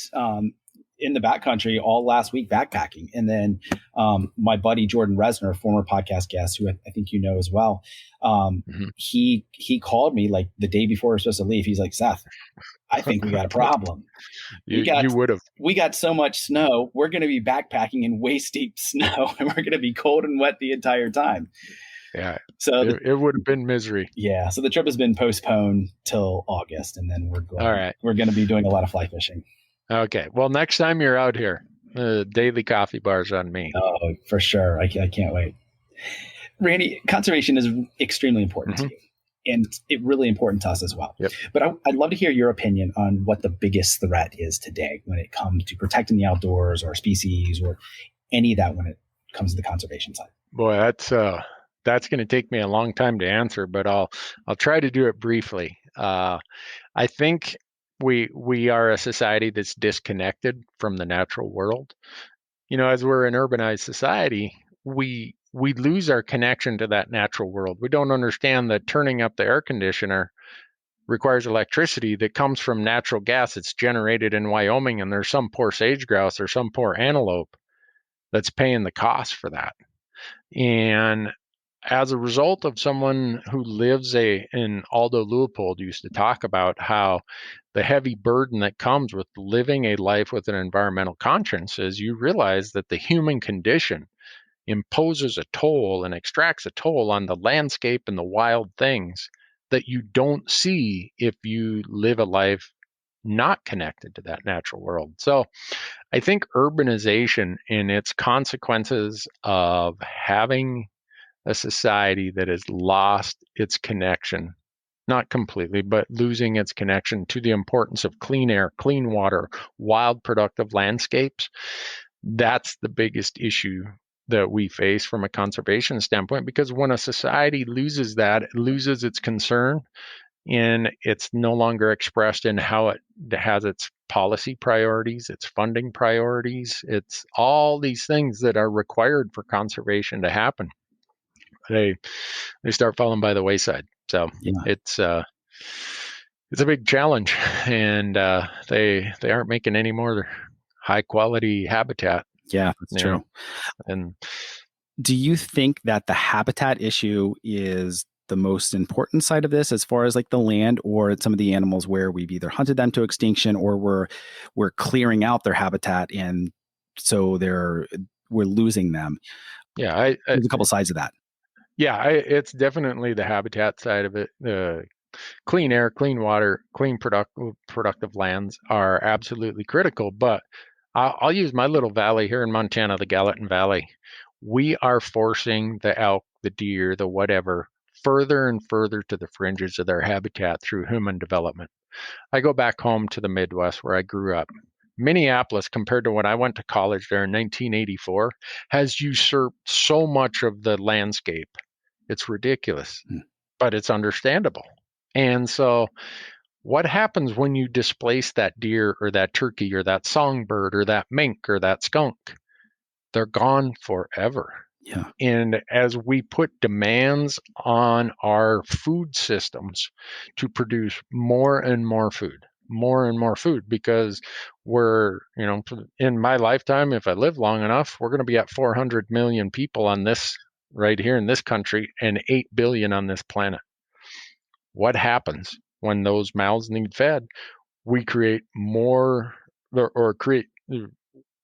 in the backcountry all last week backpacking, and then my buddy Jordan Resner, former podcast guest, who I think you know as well, he called me like the day before we were supposed to leave. He's like, "Seth, I think we got a problem. You would have. We got so much snow. We're going to be backpacking in waist deep snow, and we're going to be cold and wet the entire time." Yeah. So it would have been misery. Yeah. So the trip has been postponed till August, and then we're going to be doing a lot of fly fishing. Okay. Well, next time you're out here, daily coffee bars on me. Oh, for sure. I can't wait. Randy, conservation is extremely important to you, and it's really important to us as well. Yep. But I'd love to hear your opinion on what the biggest threat is today when it comes to protecting the outdoors or species or any of that when it comes to the conservation side. Boy, that's going to take me a long time to answer, but I'll try to do it briefly. I think we are a society that's disconnected from the natural world. As we're an urbanized society, we lose our connection to that natural world. We don't understand that turning up the air conditioner requires electricity that comes from natural gas. It's generated in Wyoming, and there's some poor sage grouse or some poor antelope that's paying the cost for that. And as a result of someone who lives and Aldo Leopold used to talk about how the heavy burden that comes with living a life with an environmental conscience is you realize that the human condition imposes a toll and extracts a toll on the landscape and the wild things that you don't see if you live a life not connected to that natural world. So I think urbanization and its consequences of having a society that has lost its connection, not completely, but losing its connection to the importance of clean air, clean water, wild productive landscapes. That's the biggest issue that we face from a conservation standpoint, because when a society loses that, it loses its concern, and it's no longer expressed in how it has its policy priorities, its funding priorities, it's all these things that are required for conservation to happen. They start falling by the wayside. So Yeah. it's a big challenge, and they aren't making any more high quality habitat. Yeah, that's true. And do you think that the habitat issue is the most important side of this, as far as like the land or some of the animals where we've either hunted them to extinction or we're clearing out their habitat, and so we're losing them? Yeah, There's a couple sides of that. Yeah, it's definitely the habitat side of it. Clean air, clean water, clean productive lands are absolutely critical. But I'll use my little valley here in Montana, the Gallatin Valley. We are forcing the elk, the deer, the whatever, further and further to the fringes of their habitat through human development. I go back home to the Midwest where I grew up. Minneapolis, compared to when I went to college there in 1984, has usurped so much of the landscape. It's ridiculous, but it's understandable. And so, what happens when you displace that deer or that turkey or that songbird or that mink or that skunk? They're gone forever. Yeah. And as we put demands on our food systems to produce more and more food, because in my lifetime, if I live long enough, we're going to be at 400 million people on this right here in this country and 8 billion on this planet. What happens when those mouths need fed? We create more or create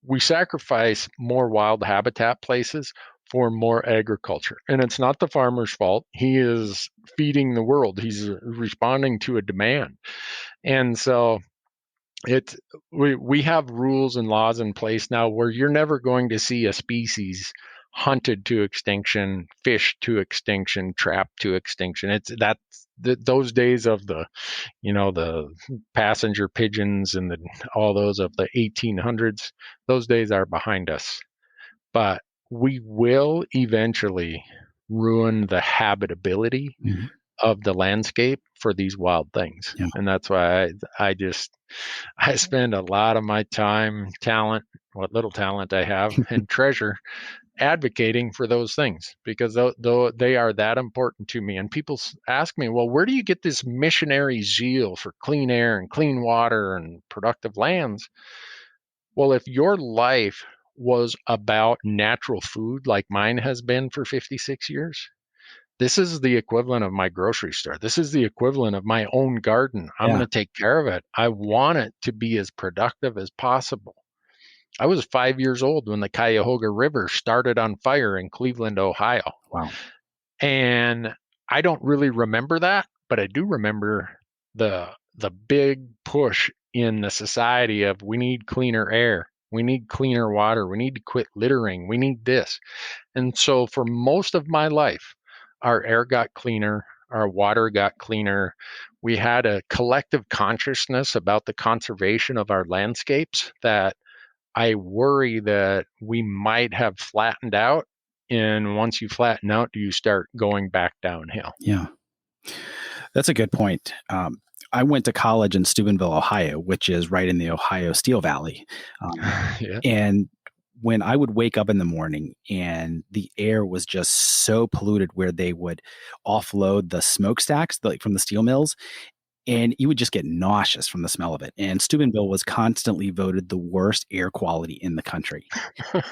we sacrifice more wild habitat places for more agriculture. And it's not the farmer's fault. He is feeding the world. He's responding to a demand. And so we have rules and laws in place now where you're never going to see a species hunted to extinction, fished to extinction, trapped to extinction. Those days of the passenger pigeons and all those of the 1800s, those days are behind us. But we will eventually ruin the habitability of the landscape for these wild things. Yeah. And that's why I spend a lot of my time, talent, what little talent I have, and treasure advocating for those things, because though they are that important to me. And people ask me, well, where do you get this missionary zeal for clean air and clean water and productive lands? Well, if your life was about natural food like mine has been for 56 years, this is the equivalent of my grocery store. This is the equivalent of my own garden. I'm going to take care of it. I want it to be as productive as possible. I was 5 years old when the Cuyahoga River started on fire in Cleveland, Ohio. Wow. And I don't really remember that, but I do remember the big push in the society of we need cleaner air, we need cleaner water, we need to quit littering, we need this. And so for most of my life, our air got cleaner, our water got cleaner. We had a collective consciousness about the conservation of our landscapes that I worry that we might have flattened out And once you flatten out, you start going back downhill. Yeah. That's a good point. I went to college in Steubenville, Ohio, which is right in the Ohio Steel Valley. Yeah. And when I would wake up in the morning and the air was just so polluted where they would offload the smokestacks like from the steel mills, and you would just get nauseous from the smell of it. And Steubenville was constantly voted the worst air quality in the country.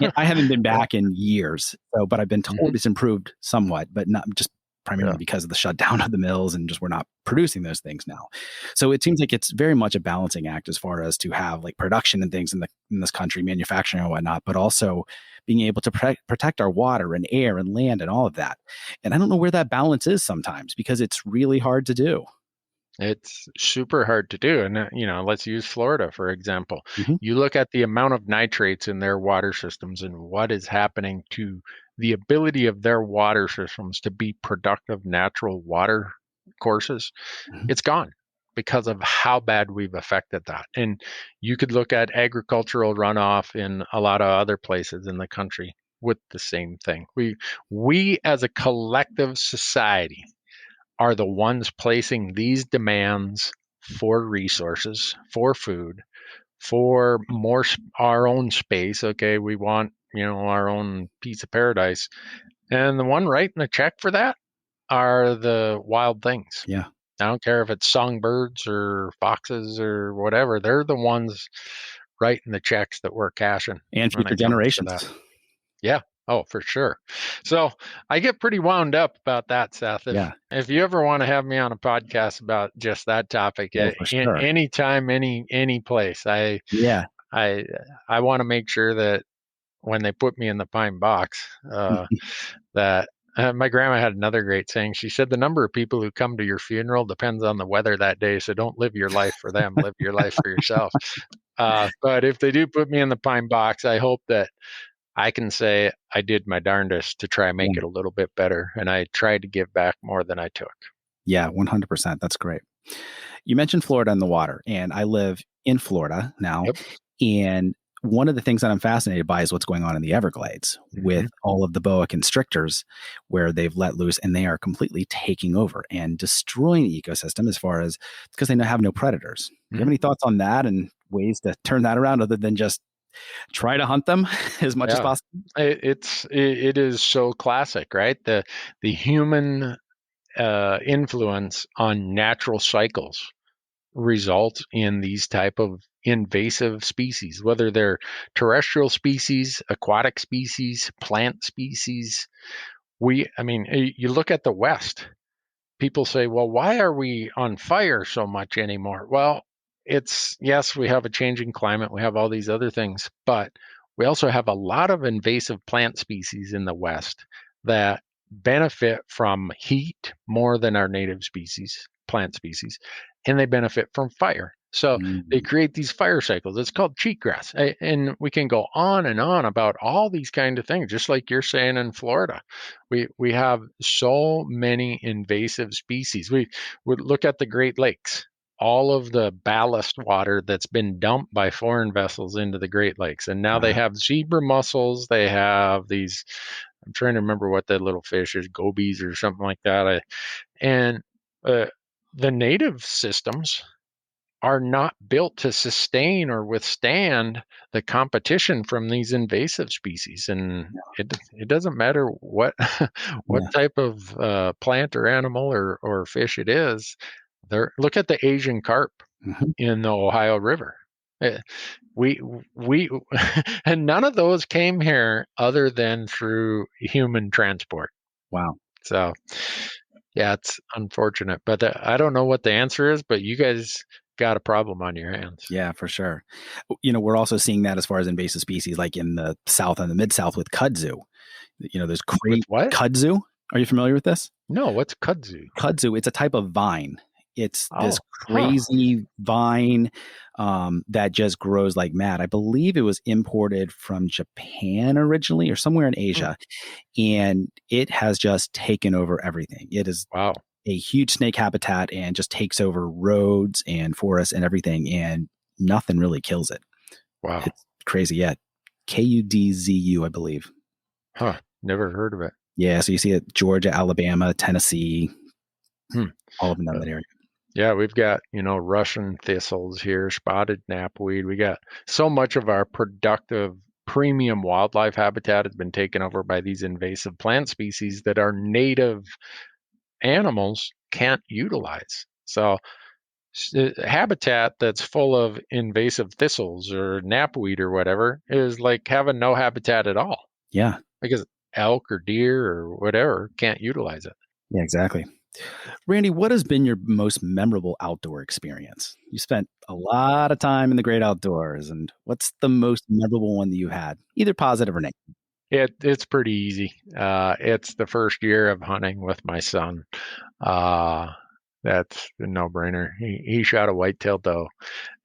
And I haven't been Yeah. back in years, but I've been told it's improved somewhat, but not just primarily because of the shutdown of the mills and just we're not producing those things now. So it seems like it's very much a balancing act as far as to have like production and things in this country, manufacturing and whatnot, but also being able to protect our water and air and land and all of that. And I don't know where that balance is sometimes because it's really hard to do. It's super hard to do. And, let's use Florida, for example. Mm-hmm. You look at the amount of nitrates in their water systems and what is happening to the ability of their water systems to be productive natural water courses. Mm-hmm. It's gone because of how bad we've affected that. And you could look at agricultural runoff in a lot of other places in the country with the same thing. We as a collective society are the ones placing these demands for resources, for food, for more our own space. Okay, we want, our own piece of paradise. And the one writing the check for that are the wild things. Yeah. I don't care if it's songbirds or foxes or whatever. They're the ones writing the checks that we're cashing And when future it comes to that. generations. Yeah. Oh, for sure. So I get pretty wound up about that, Seth. If you ever want to have me on a podcast about just that topic, Oh, for sure. anytime, any place, I want to make sure that when they put me in the pine box, that my grandma had another great saying. She said, the number of people who come to your funeral depends on the weather that day. So don't live your life for them, live your life for yourself. But if they do put me in the pine box, I hope that I can say I did my darndest to try and make it a little bit better. And I tried to give back more than I took. Yeah, 100%. That's great. You mentioned Florida and the water, and I live in Florida now. Yep. And one of the things that I'm fascinated by is what's going on in the Everglades with all of the boa constrictors where they've let loose and they are completely taking over and destroying the ecosystem as far as because they have no predators. Do you have any thoughts on that and ways to turn that around other than just try to hunt them as much as possible? It is so classic, right? The human influence on natural cycles result in these type of invasive species, whether they're terrestrial species, aquatic species, plant species. You look at the West, people say, well, why are we on fire so much anymore? Well, yes, we have a changing climate, we have all these other things, but we also have a lot of invasive plant species in the West that benefit from heat more than our native species, plant species, and they benefit from fire. So they create these fire cycles. It's called cheatgrass. And we can go on and on about all these kind of things, just like you're saying in Florida. We have so many invasive species. We would look at the Great Lakes, all of the ballast water that's been dumped by foreign vessels into the Great Lakes. And now they have zebra mussels. They have these, I'm trying to remember what that little fish is, gobies or something like that. The native systems are not built to sustain or withstand the competition from these invasive species. And it doesn't matter what type of plant or animal or fish it is. Look at the Asian carp in the Ohio River. We and none of those came here other than through human transport. Wow. So yeah, it's unfortunate, but I don't know what the answer is, but you guys got a problem on your hands. Yeah, for sure. We're also seeing that as far as invasive species, like in the South and the Mid-South with kudzu. There's What? kudzu. Are you familiar with this? No, what's kudzu? Kudzu, it's a type of vine. It's this crazy vine that just grows like mad. I believe it was imported from Japan originally or somewhere in Asia, and it has just taken over everything. It is a huge snake habitat and just takes over roads and forests and everything, and nothing really kills it. Wow. It's crazy yet. Kudzu, I believe. Huh. Never heard of it. Yeah, so you see it Georgia, Alabama, Tennessee, all of them in Uh, that area. Yeah, we've got, Russian thistles here, spotted knapweed. We got so much of our productive premium wildlife habitat has been taken over by these invasive plant species that our native animals can't utilize. So habitat that's full of invasive thistles or knapweed or whatever is like having no habitat at all Yeah, because elk or deer or whatever can't utilize it. yeah, exactly. Randy, what has been your most memorable outdoor experience? You spent a lot of time in the great outdoors, and what's the most memorable one that you had, either positive or negative? It's pretty easy. It's the first year of hunting with my son. Uh, that's a no-brainer. He shot a white-tailed doe,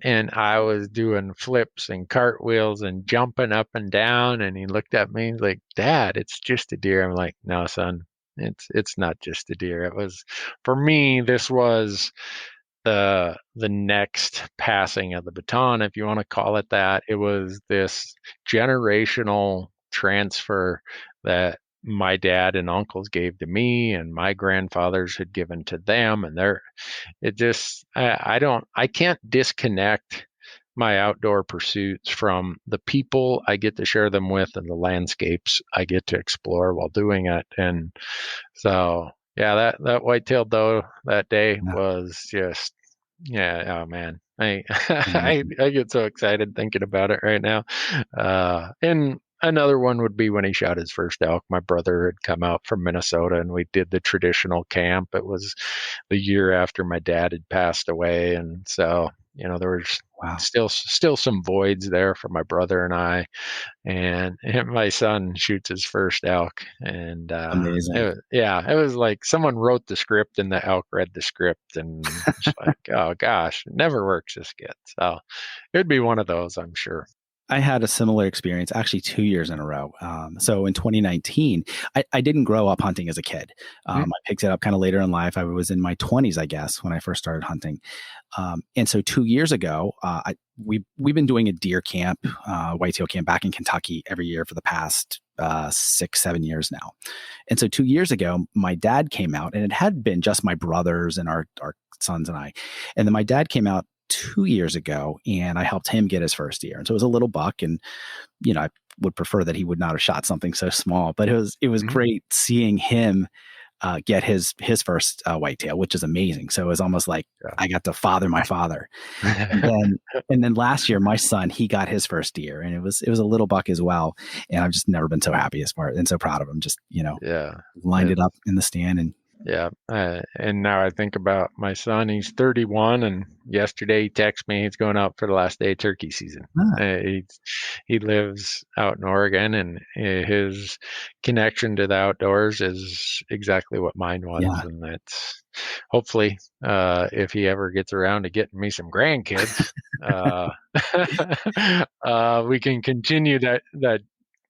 and I was doing flips and cartwheels and jumping up and down, and he looked at me like, "Dad, it's just a deer." I'm like, "No, son, it's not just a deer." It was, for me, this was the next passing of the baton, if you want to call it that. It was this generational transfer that my dad and uncles gave to me and my grandfathers had given to them, and it just, I can't disconnect my outdoor pursuits from the people I get to share them with and the landscapes I get to explore while doing it. And so, yeah, that white-tailed doe that day Yeah, was just, yeah, oh man, I I imagine. I get so excited thinking about it right now. And another one would be when he shot his first elk. My brother had come out from Minnesota, and we did the traditional camp. It was the year after my dad had passed away, and so there was Wow, still some voids there for my brother and I, and my son shoots his first elk, and amazing. it was like someone wrote the script and the elk read the script, and it's like, oh gosh, it never works this good. So it'd be one of those, I'm sure. I had a similar experience actually 2 years in a row. So in 2019, I didn't grow up hunting as a kid. Mm, I picked it up kind of later in life. I was in my 20s, I guess, when I first started hunting. And so 2 years ago, we've been doing a deer camp, whitetail camp back in Kentucky every year for the past 6, 7 years now. And so 2 years ago, my dad came out, and it had been just my brothers and our sons and I. And then my dad came out 2 years ago, and I helped him get his first deer. And so it was a little buck, and I would prefer that he would not have shot something so small, but it was mm, great seeing him get his first whitetail, which is amazing. So it was almost like I got to father my father. And yeah. then last year, my son, he got his first deer, and it was a little buck as well. And I've just never been so happy as far and so proud of him. Just Yeah. lined it up in the stand, and Yeah. And now I think about my son. He's 31, and yesterday he texted me he's going out for the last day of turkey season. ah, He lives out in Oregon, and his connection to the outdoors is exactly what mine was. yeah, And that's hopefully, if he ever gets around to getting me some grandkids, uh, we can continue that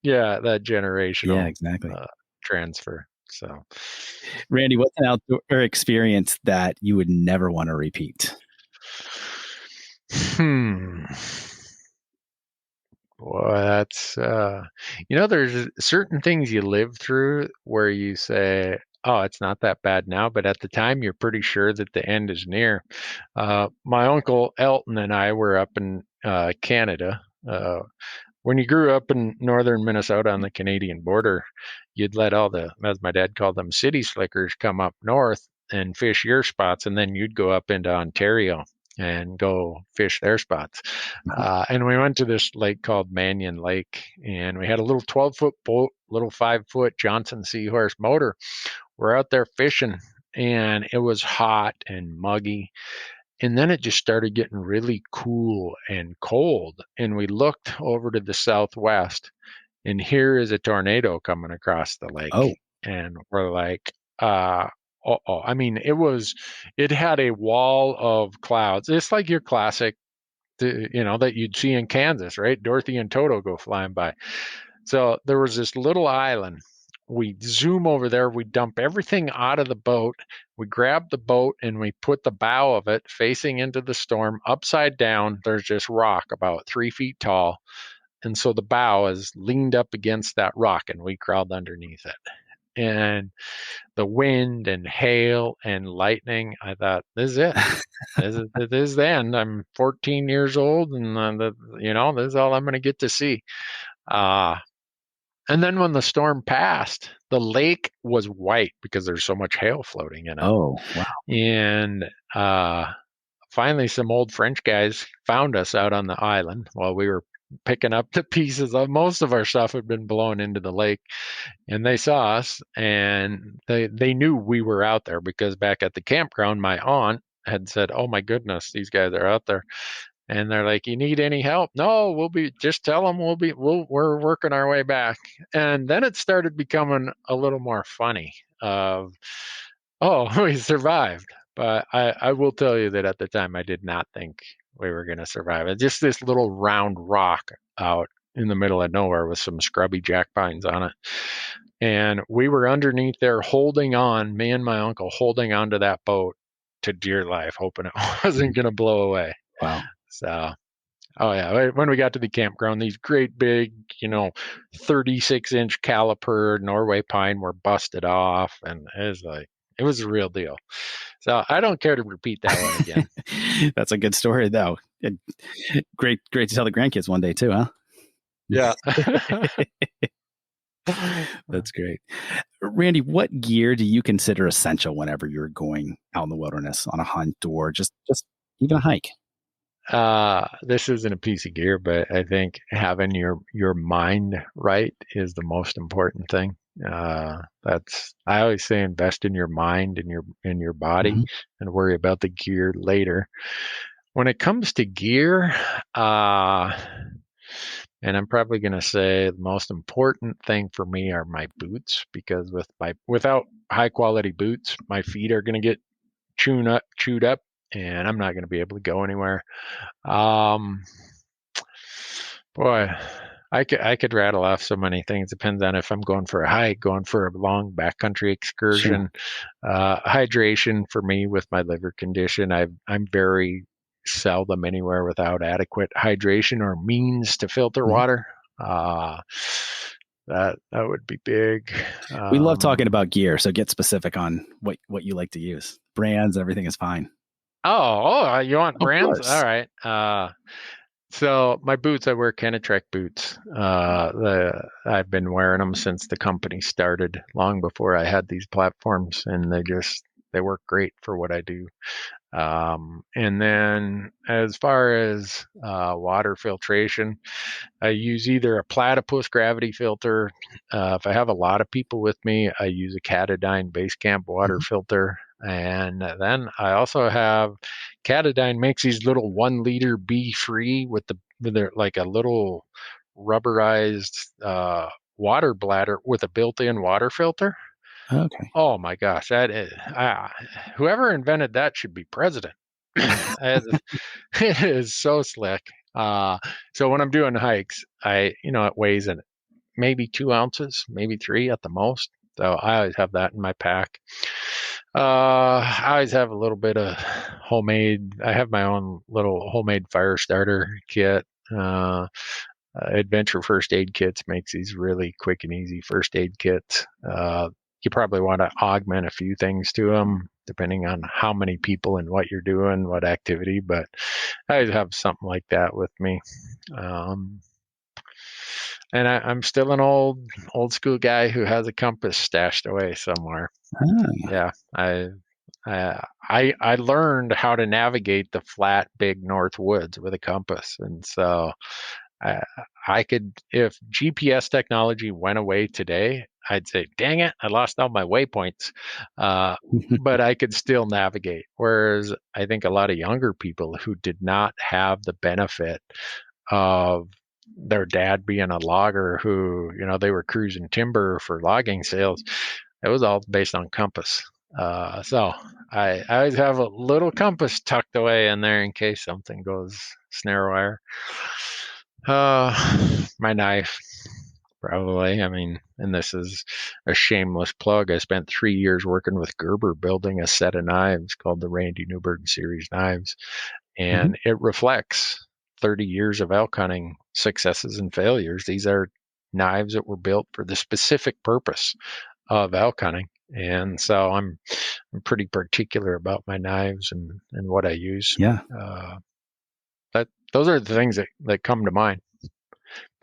yeah, generational exactly. uh, transfer. So. Randy, what's an outdoor experience that you would never want to repeat? Hmm. Well, that's there's certain things you live through where you say, "Oh, it's not that bad now," but at the time you're pretty sure that the end is near. My uncle Elton and I were up in Canada. When you grew up in northern Minnesota on the Canadian border, you'd let all the, as my dad called them, city slickers come up north and fish your spots, and then you'd go up into Ontario and go fish their spots. Uh-huh. And we went to this lake called Mannion Lake, and we had a little 12-foot boat, little 5-foot Johnson Seahorse motor. We're out there fishing, and it was hot and muggy, and then it just started getting really cool and cold. And we looked over to the southwest, and here is a tornado coming across the lake. Oh, And we're like, oh, I mean, it had a wall of clouds. It's like your classic, that you'd see in Kansas, right? Dorothy and Toto go flying by. So there was this little island. We zoom over there, we dump everything out of the boat, we grab the boat and we put the bow of it facing into the storm upside down. There's this rock about 3 feet tall. And so the bow is leaned up against that rock, and we crawled underneath it. And the wind and hail and lightning, I thought, this is it. This is the end. I'm 14 years old, and this is all I'm going to get to see. And then when the storm passed, the lake was white because there's so much hail floating in it. Oh, wow. And finally, some old French guys found us out on the island while we were picking up the pieces of most of our stuff had been blown into the lake. And they saw us, and they knew we were out there because back at the campground, my aunt had said, "Oh my goodness, these guys are out there." And they're like, "You need any help?" "No, just tell them we're working our way back." And then it started becoming a little more funny of, oh, we survived. But I will tell you that at the time, I did not think we were going to survive. It's just this little round rock out in the middle of nowhere with some scrubby jack pines on it. And we were underneath there holding on, me and my uncle holding onto that boat to dear life, hoping it wasn't going to blow away. Wow. So, oh yeah, when we got to the campground, these great big, 36-inch caliper Norway pine were busted off, and it was a real deal. So I don't care to repeat that one again. That's a good story, though. Great to tell the grandkids one day too, huh? Yeah. That's great. Randy, what gear do you consider essential whenever you're going out in the wilderness on a hunt or just even a hike? This isn't a piece of gear, but I think having your mind right is the most important thing. I always say invest in your mind and your body and worry about the gear later. When it comes to gear, and I'm probably going to say the most important thing for me are my boots, because without high quality boots, my feet are going to get chewed up, and I'm not going to be able to go anywhere. Boy, I could rattle off so many things. Depends on if I'm going for a hike, going for a long backcountry excursion. Sure. Hydration for me with my liver condition. I'm very seldom anywhere without adequate hydration or means to filter water. That would be big. We love talking about gear, so get specific on what you like to use. Brands, everything is fine. Oh, you want brands? All right. So my boots, I wear Kenetrek boots. I've been wearing them since the company started, long before I had these platforms, and they work great for what I do. And then as far as water filtration, I use either a platypus gravity filter. If I have a lot of people with me, I use a Katadyn Basecamp water filter. And then I also have Katadyn makes these little 1 liter Be-Free with their like a little rubberized water bladder with a built-in water filter. Okay. Oh my gosh, whoever invented that should be president. It is so slick. So when I'm doing hikes, it weighs in maybe 2 ounces, maybe 3 at the most. So I always have that in my pack. I always have a little bit of homemade. I have my own little homemade fire starter kit. Adventure First Aid Kits makes these really quick and easy first aid kits. You probably want to augment a few things to them, depending on how many people and what you're doing, what activity. But I always have something like that with me. And I'm still an old school guy who has a compass stashed away somewhere. Yeah, I learned how to navigate the flat, big North Woods with a compass, and so I could, if GPS technology went away today, I'd say, dang it, I lost all my waypoints. But I could still navigate. Whereas I think a lot of younger people who did not have the benefit of their dad being a logger who, they were cruising timber for logging sales, it was all based on compass. So I always have a little compass tucked away in there in case something goes snare wire. My knife, probably. I mean, and this is a shameless plug. I spent 3 years working with Gerber building a set of knives called the Randy Newberg series knives, and it reflects 30 years of elk hunting successes and failures. These are knives that were built for the specific purpose of elk hunting. And so I'm pretty particular about my knives and what I use. Yeah. Those are the things that come to mind.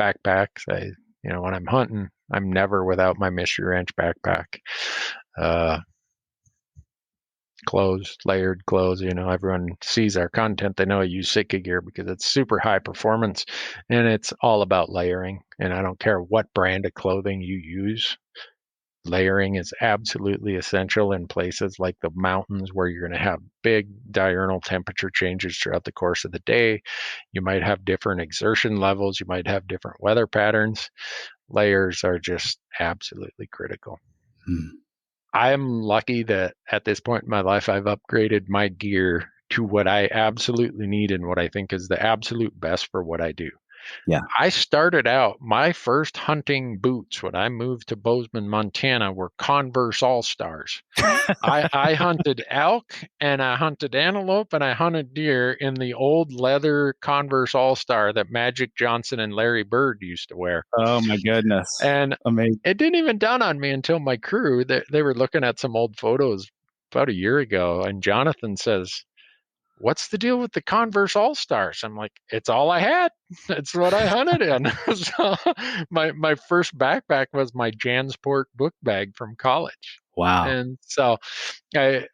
Backpacks. When I'm hunting, I'm never without my Mystery Ranch backpack. Clothes, layered clothes. Everyone sees our content. They know I use Sitka gear because it's super high performance and it's all about layering. And I don't care what brand of clothing you use. Layering is absolutely essential in places like the mountains where you're going to have big diurnal temperature changes throughout the course of the day. You might have different exertion levels. You might have different weather patterns. Layers are just absolutely critical. I'm lucky that at this point in my life, I've upgraded my gear to what I absolutely need and what I think is the absolute best for what I do. Yeah. I started out, my first hunting boots when I moved to Bozeman, Montana, were Converse All-Stars. I hunted elk and I hunted antelope and I hunted deer in the old leather Converse All-Star that Magic Johnson and Larry Bird used to wear. Oh my goodness. And amazing. It didn't even dawn on me until my crew, they were looking at some old photos about a year ago, and Jonathan says, "What's the deal with the Converse All-Stars?" I'm like, "It's all I had. It's what I hunted in." So my first backpack was my Jansport book bag from college. Wow. And so I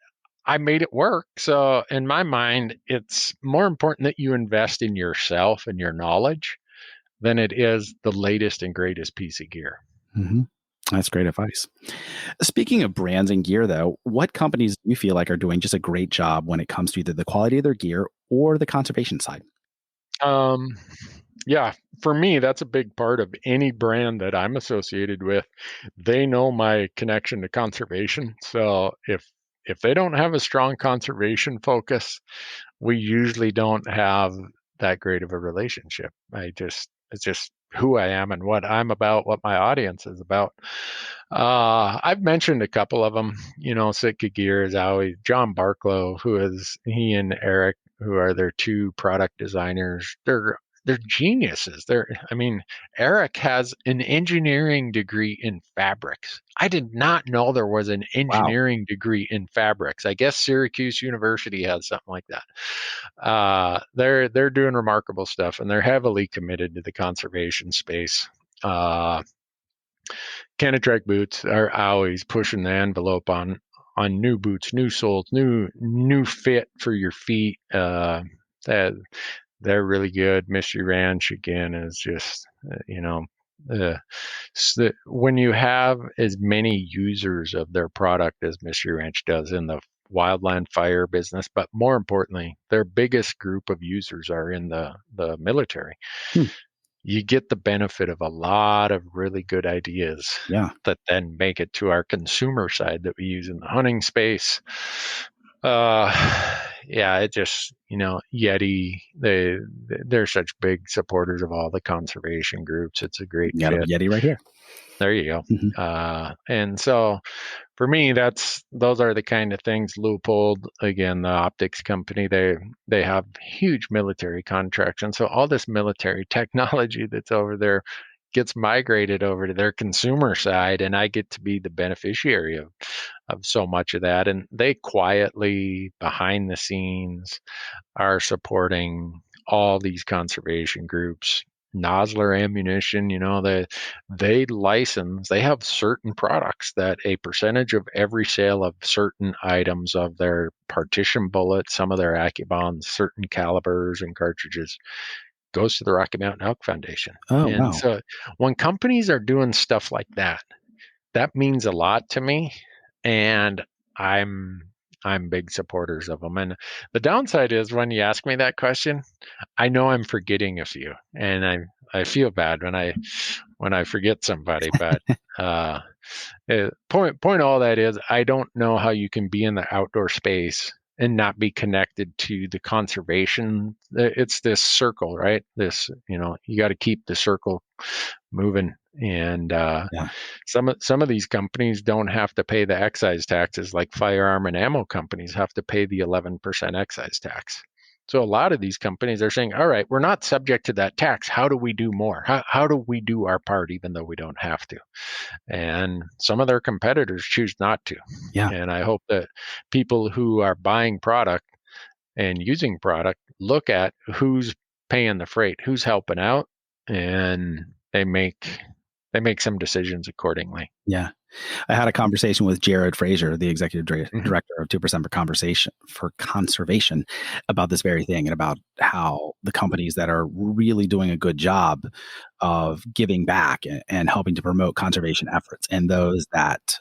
made it work. So in my mind, it's more important that you invest in yourself and your knowledge than it is the latest and greatest piece of gear. Mm-hmm. That's great advice. Speaking of brands and gear, though, what companies do you feel like are doing just a great job when it comes to either the quality of their gear or the conservation side? Yeah, for me, that's a big part of any brand that I'm associated with. They know my connection to conservation. So if they don't have a strong conservation focus, we usually don't have that great of a relationship. It's just who I am and what I'm about, what my audience is about. I've mentioned a couple of them. Sitka Gear is always John Barklow, he and Eric, who are their two product designers. They're geniuses. Eric has an engineering degree in fabrics. I did not know there was an engineering degree in fabrics. I guess Syracuse University has something like that. They're doing remarkable stuff, and they're heavily committed to the conservation space. Canatrek boots are always pushing the envelope on new boots, new soles, new fit for your feet. That they're really good. Mystery Ranch again is just when you have as many users of their product as Mystery Ranch does in the wildland fire business, but more importantly, their biggest group of users are in the military. You get the benefit of a lot of really good ideas that then make it to our consumer side that we use in the hunting space. It just, Yeti, they're such big supporters of all the conservation groups. It's a great fit. Yeti right here. There you go. Mm-hmm. And so for me, those are the kind of things. Leupold, again, the optics company, they have huge military contracts. And so all this military technology that's over there gets migrated over to their consumer side, and I get to be the beneficiary of so much of that. And they quietly, behind the scenes, are supporting all these conservation groups. Nosler Ammunition, they license, they have certain products that a percentage of every sale of certain items of their partition bullets, some of their AccuBonds, certain calibers and cartridges goes to the Rocky Mountain Elk Foundation. So when companies are doing stuff like that, that means a lot to me, and I'm big supporters of them. And the downside is when you ask me that question, I know I'm forgetting a few, and I feel bad when I forget somebody. But point all that is, I don't know how you can be in the outdoor space and not be connected to the conservation. It's this circle, right? You got to keep the circle moving. And some of these companies don't have to pay the excise taxes like firearm and ammo companies have to pay the 11% excise tax. So a lot of these companies are saying, all right, we're not subject to that tax. How do we do more? How do we do our part, even though we don't have to? And some of their competitors choose not to. Yeah. And I hope that people who are buying product and using product look at who's paying the freight, who's helping out, and they make some decisions accordingly. Yeah. I had a conversation with Jared Fraser, the executive Mhm. director of 2% for conservation, about this very thing and about how the companies that are really doing a good job of giving back and helping to promote conservation efforts, and those that,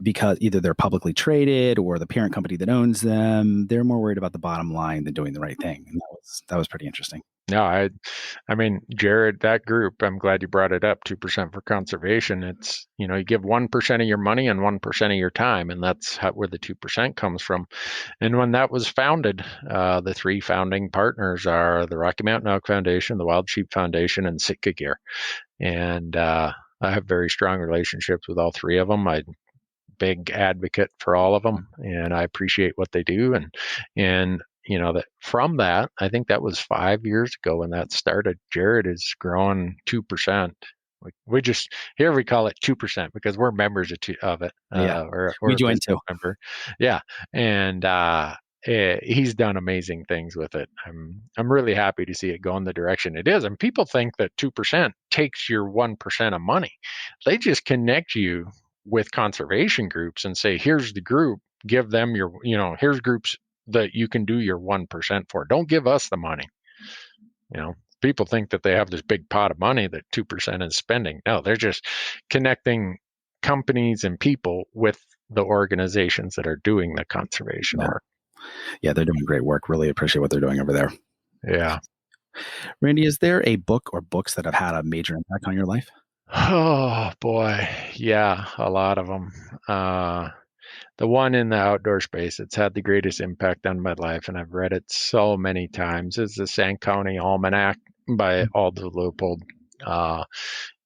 because either they're publicly traded or the parent company that owns them, they're more worried about the bottom line than doing the right thing. And that was pretty interesting. No, I mean, Jared, that group, I'm glad you brought it up, 2% for conservation. It's, you give 1% of your money and 1% of your time, and that's where the 2% comes from. And when that was founded, the three founding partners are the Rocky Mountain Elk Foundation, the Wild Sheep Foundation, and Sitka Gear. And I have very strong relationships with all three of them. I'm big advocate for all of them, and I appreciate what they do. And that from that, I think that was 5 years ago when that started. Jared is growing 2%. We just here we call it 2% because we're members of it. Yeah, or we a joined business too. member. Yeah, and he's done amazing things with it. I'm really happy to see it go in the direction it is. And people think that 2% takes your 1% of money. They just connect you with conservation groups and say, here's the group, give them your, here's groups that you can do your 1% for. Don't give us the money. People think that they have this big pot of money that 2% is spending. No, they're just connecting companies and people with the organizations that are doing the conservation work. Yeah, they're doing great work. Really appreciate what they're doing over there. Yeah. Randy, is there a book or books that have had a major impact on your life? Oh boy, yeah, a lot of them. The one in the outdoor space that's had the greatest impact on my life, and I've read it so many times, is the Sand County Almanac by Aldous Leopold.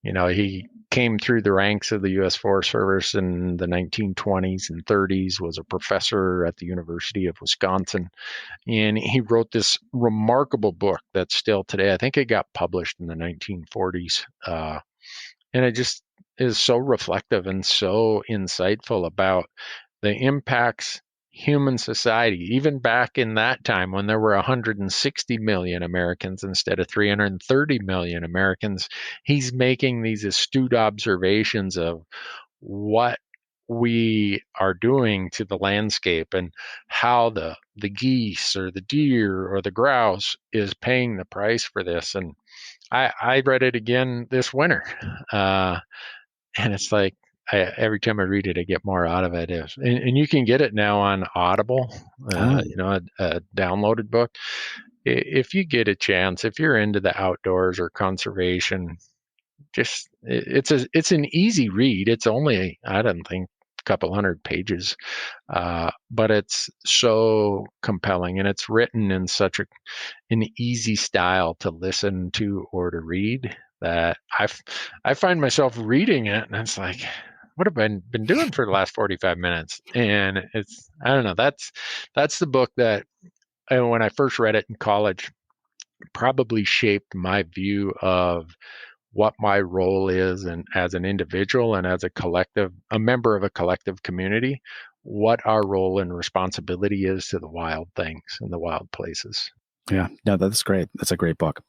He came through the ranks of the U.S. Forest Service in the 1920s and 30s, was a professor at the University of Wisconsin, and he wrote this remarkable book that's still today, I think it got published in the 1940s, and it just is so reflective and so insightful about the impacts human society, even back in that time when there were 160 million Americans instead of 330 million Americans. He's making these astute observations of what we are doing to the landscape and how the geese or the deer or the grouse is paying the price for this. And I read it again this winter, and it's like every time I read it, I get more out of it. And you can get it now on Audible, a downloaded book. If you get a chance, if you're into the outdoors or conservation, it's an easy read. It's only, I don't think, a couple hundred pages, but it's so compelling, and it's written in such an easy style to listen to or to read that I find myself reading it, and it's like, what have I been doing for the last 45 minutes? And I don't know, that's the book that, when I first read it in college, probably shaped my view of what my role is, and as an individual and as a member of a collective community, what our role and responsibility is to the wild things and the wild places. Yeah, no, that's great. That's a great book.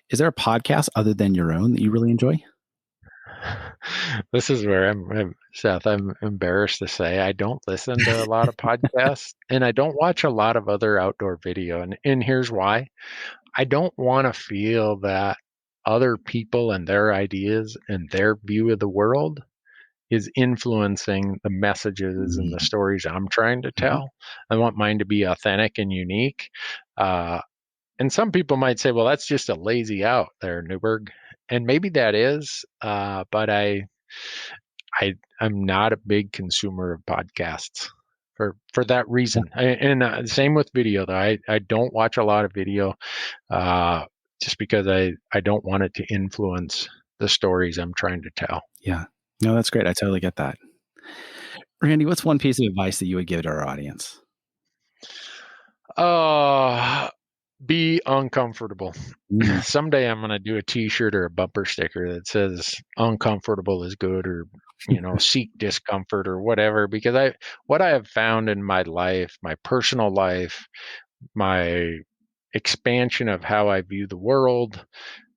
Is there a podcast other than your own that you really enjoy? This is where Seth, I'm embarrassed to say I don't listen to a lot of podcasts, and I don't watch a lot of other outdoor video. And here's why. I don't want to feel that other people and their ideas and their view of the world is influencing the messages and the stories I'm trying to tell. I want mine to be authentic and unique. And some people might say, well, that's just a lazy out there, Newberg. And maybe that is, but I'm not a big consumer of podcasts for that reason. And same with video, though. I don't watch a lot of video just because I don't want it to influence the stories I'm trying to tell. Yeah. No, that's great. I totally get that. Randy, what's one piece of advice that you would give to our audience? Be uncomfortable. Mm. Someday I'm going to do a t-shirt or a bumper sticker that says uncomfortable is good, or, seek discomfort or whatever, because what I have found in my life, my personal life, my expansion of how I view the world,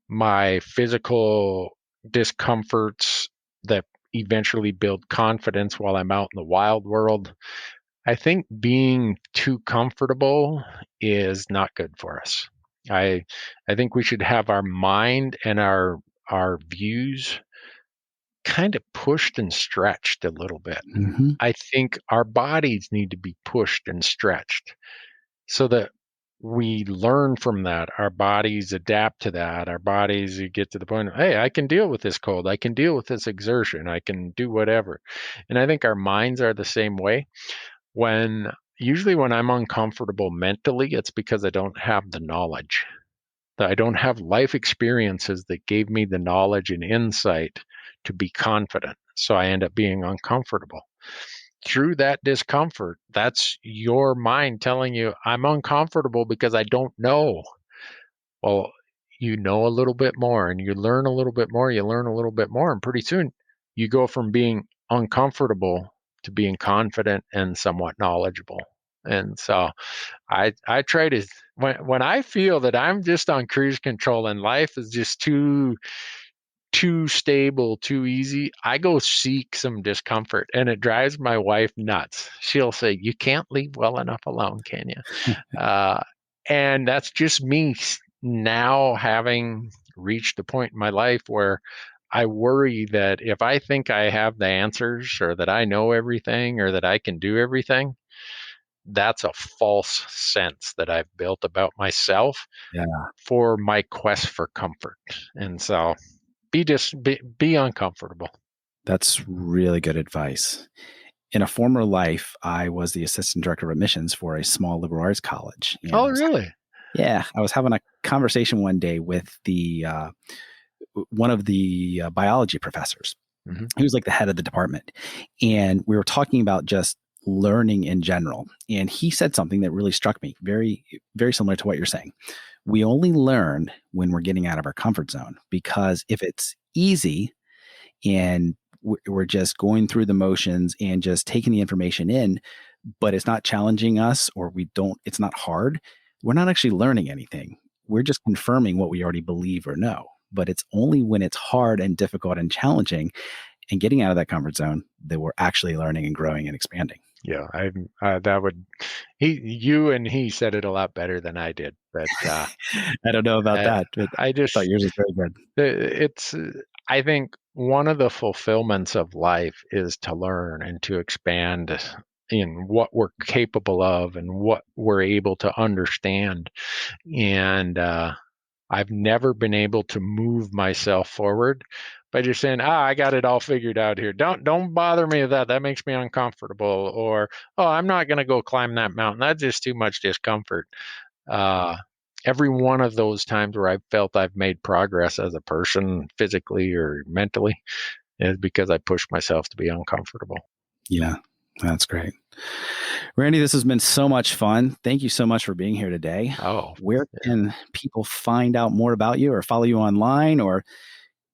my physical discomforts that eventually build confidence while I'm out in the wild world. I think being too comfortable is not good for us. I I think we should have our mind and our views kind of pushed and stretched a little bit. Hmm. I think our bodies need to be pushed and stretched so that we learn from that. Our bodies adapt to that. Our bodies get to the point of, hey, I can deal with this cold. I can deal with this exertion. I can do whatever. And I think our minds are the same way. Usually when I'm uncomfortable mentally, it's because I don't have the knowledge. That I don't have life experiences that gave me the knowledge and insight to be confident. So I end up being uncomfortable. Through that discomfort, that's your mind telling you, I'm uncomfortable because I don't know. Well, you know a little bit more and you learn a little bit more, you learn a little bit more, and pretty soon you go from being uncomfortable to being confident and somewhat knowledgeable. And so I try to, when I feel that I'm just on cruise control and life is just too stable, too easy, I go seek some discomfort, and it drives my wife nuts. She'll say, "You can't leave well enough alone, can you?" Uh, and that's just me now having reached the point in my life where I worry that if I think I have the answers or that I know everything or that I can do everything, that's a false sense that I've built about myself Yeah, for my quest for comfort. And so be uncomfortable. that's really good advice. In a former life, I was the assistant director of admissions for a small liberal arts college, and Oh, really? I was having a conversation one day with the one of the biology professors. Mm-hmm. He was like the head of the department, and we were talking about just learning in general. And he said something that really struck me, very, very similar to what you're saying. We only learn when we're getting out of our comfort zone, because if it's easy and we're just going through the motions and just taking the information in, but it's not challenging us, or it's not hard, we're not actually learning anything. We're just confirming what we already believe or know. But it's only when it's hard and difficult and challenging and getting out of that comfort zone that we're actually learning and growing and expanding. Yeah, that would he said it a lot better than I did, but I don't know about I, that, but I I thought just yours was very good. it's I think one of the fulfillments of life is to learn and to expand in what we're capable of and what we're able to understand. And I've never been able to move myself forward by just saying, I got it all figured out here. Don't bother me with that. That makes me uncomfortable. Or, oh, I'm not going to go climb that mountain. That's just too much discomfort. Uh, every one of those times where I've felt I've made progress as a person, physically or mentally, is because I pushed myself to be uncomfortable. Yeah, that's great. Randy, this has been so much fun. Thank you so much for being here today. Oh, Where yeah. can people find out more about you or follow you online, or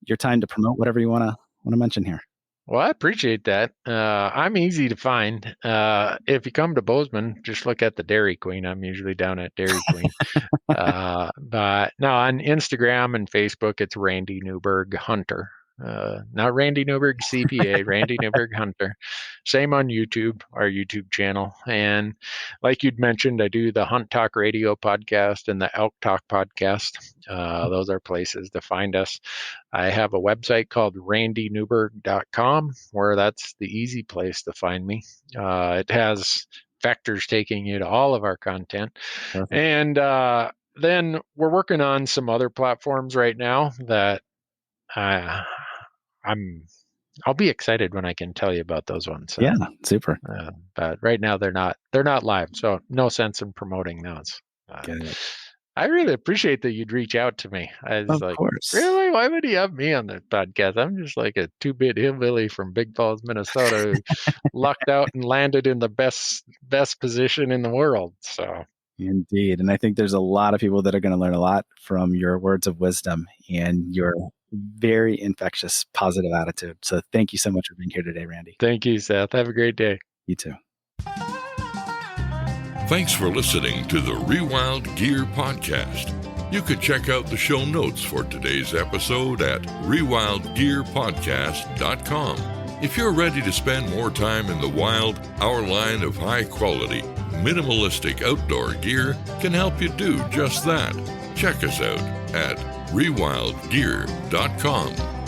your time to promote whatever you want to mention here? Well, I appreciate that. I'm easy to find. If you come to Bozeman, just look at the Dairy Queen. I'm usually down at Dairy Queen. But no, on Instagram and Facebook, it's Randy Newberg Hunter. Not Randy Newberg CPA, Randy Newberg Hunter. Same on YouTube, our YouTube channel. And like you'd mentioned, I do the Hunt Talk Radio podcast and the Elk Talk podcast. Those are places to find us. I have a website called randynewberg.com, where that's the easy place to find me. It has vectors taking you to all of our content. Perfect. And then we're working on some other platforms right now that uh, I'm. I'll be excited when I can tell you about those ones. Yeah, super. But right now they're not live, so no sense in promoting those. Uh, Good. I really appreciate that you'd reach out to me. I was Of like, course. really? Why would he have me on the podcast? I'm just like a two-bit hillbilly from Big Falls, Minnesota, who lucked out and landed in the best position in the world. So Indeed. And I think there's a lot of people that are going to learn a lot from your words of wisdom and your very infectious, positive attitude. So thank you so much for being here today, Randy. Thank you, Seth. Have a great day. You too. Thanks for listening to the Rewild Gear Podcast. You could check out the show notes for today's episode at rewildgearpodcast.com. If you're ready to spend more time in the wild, our line of high-quality, minimalistic outdoor gear can help you do just that. Check us out at rewildgear.com.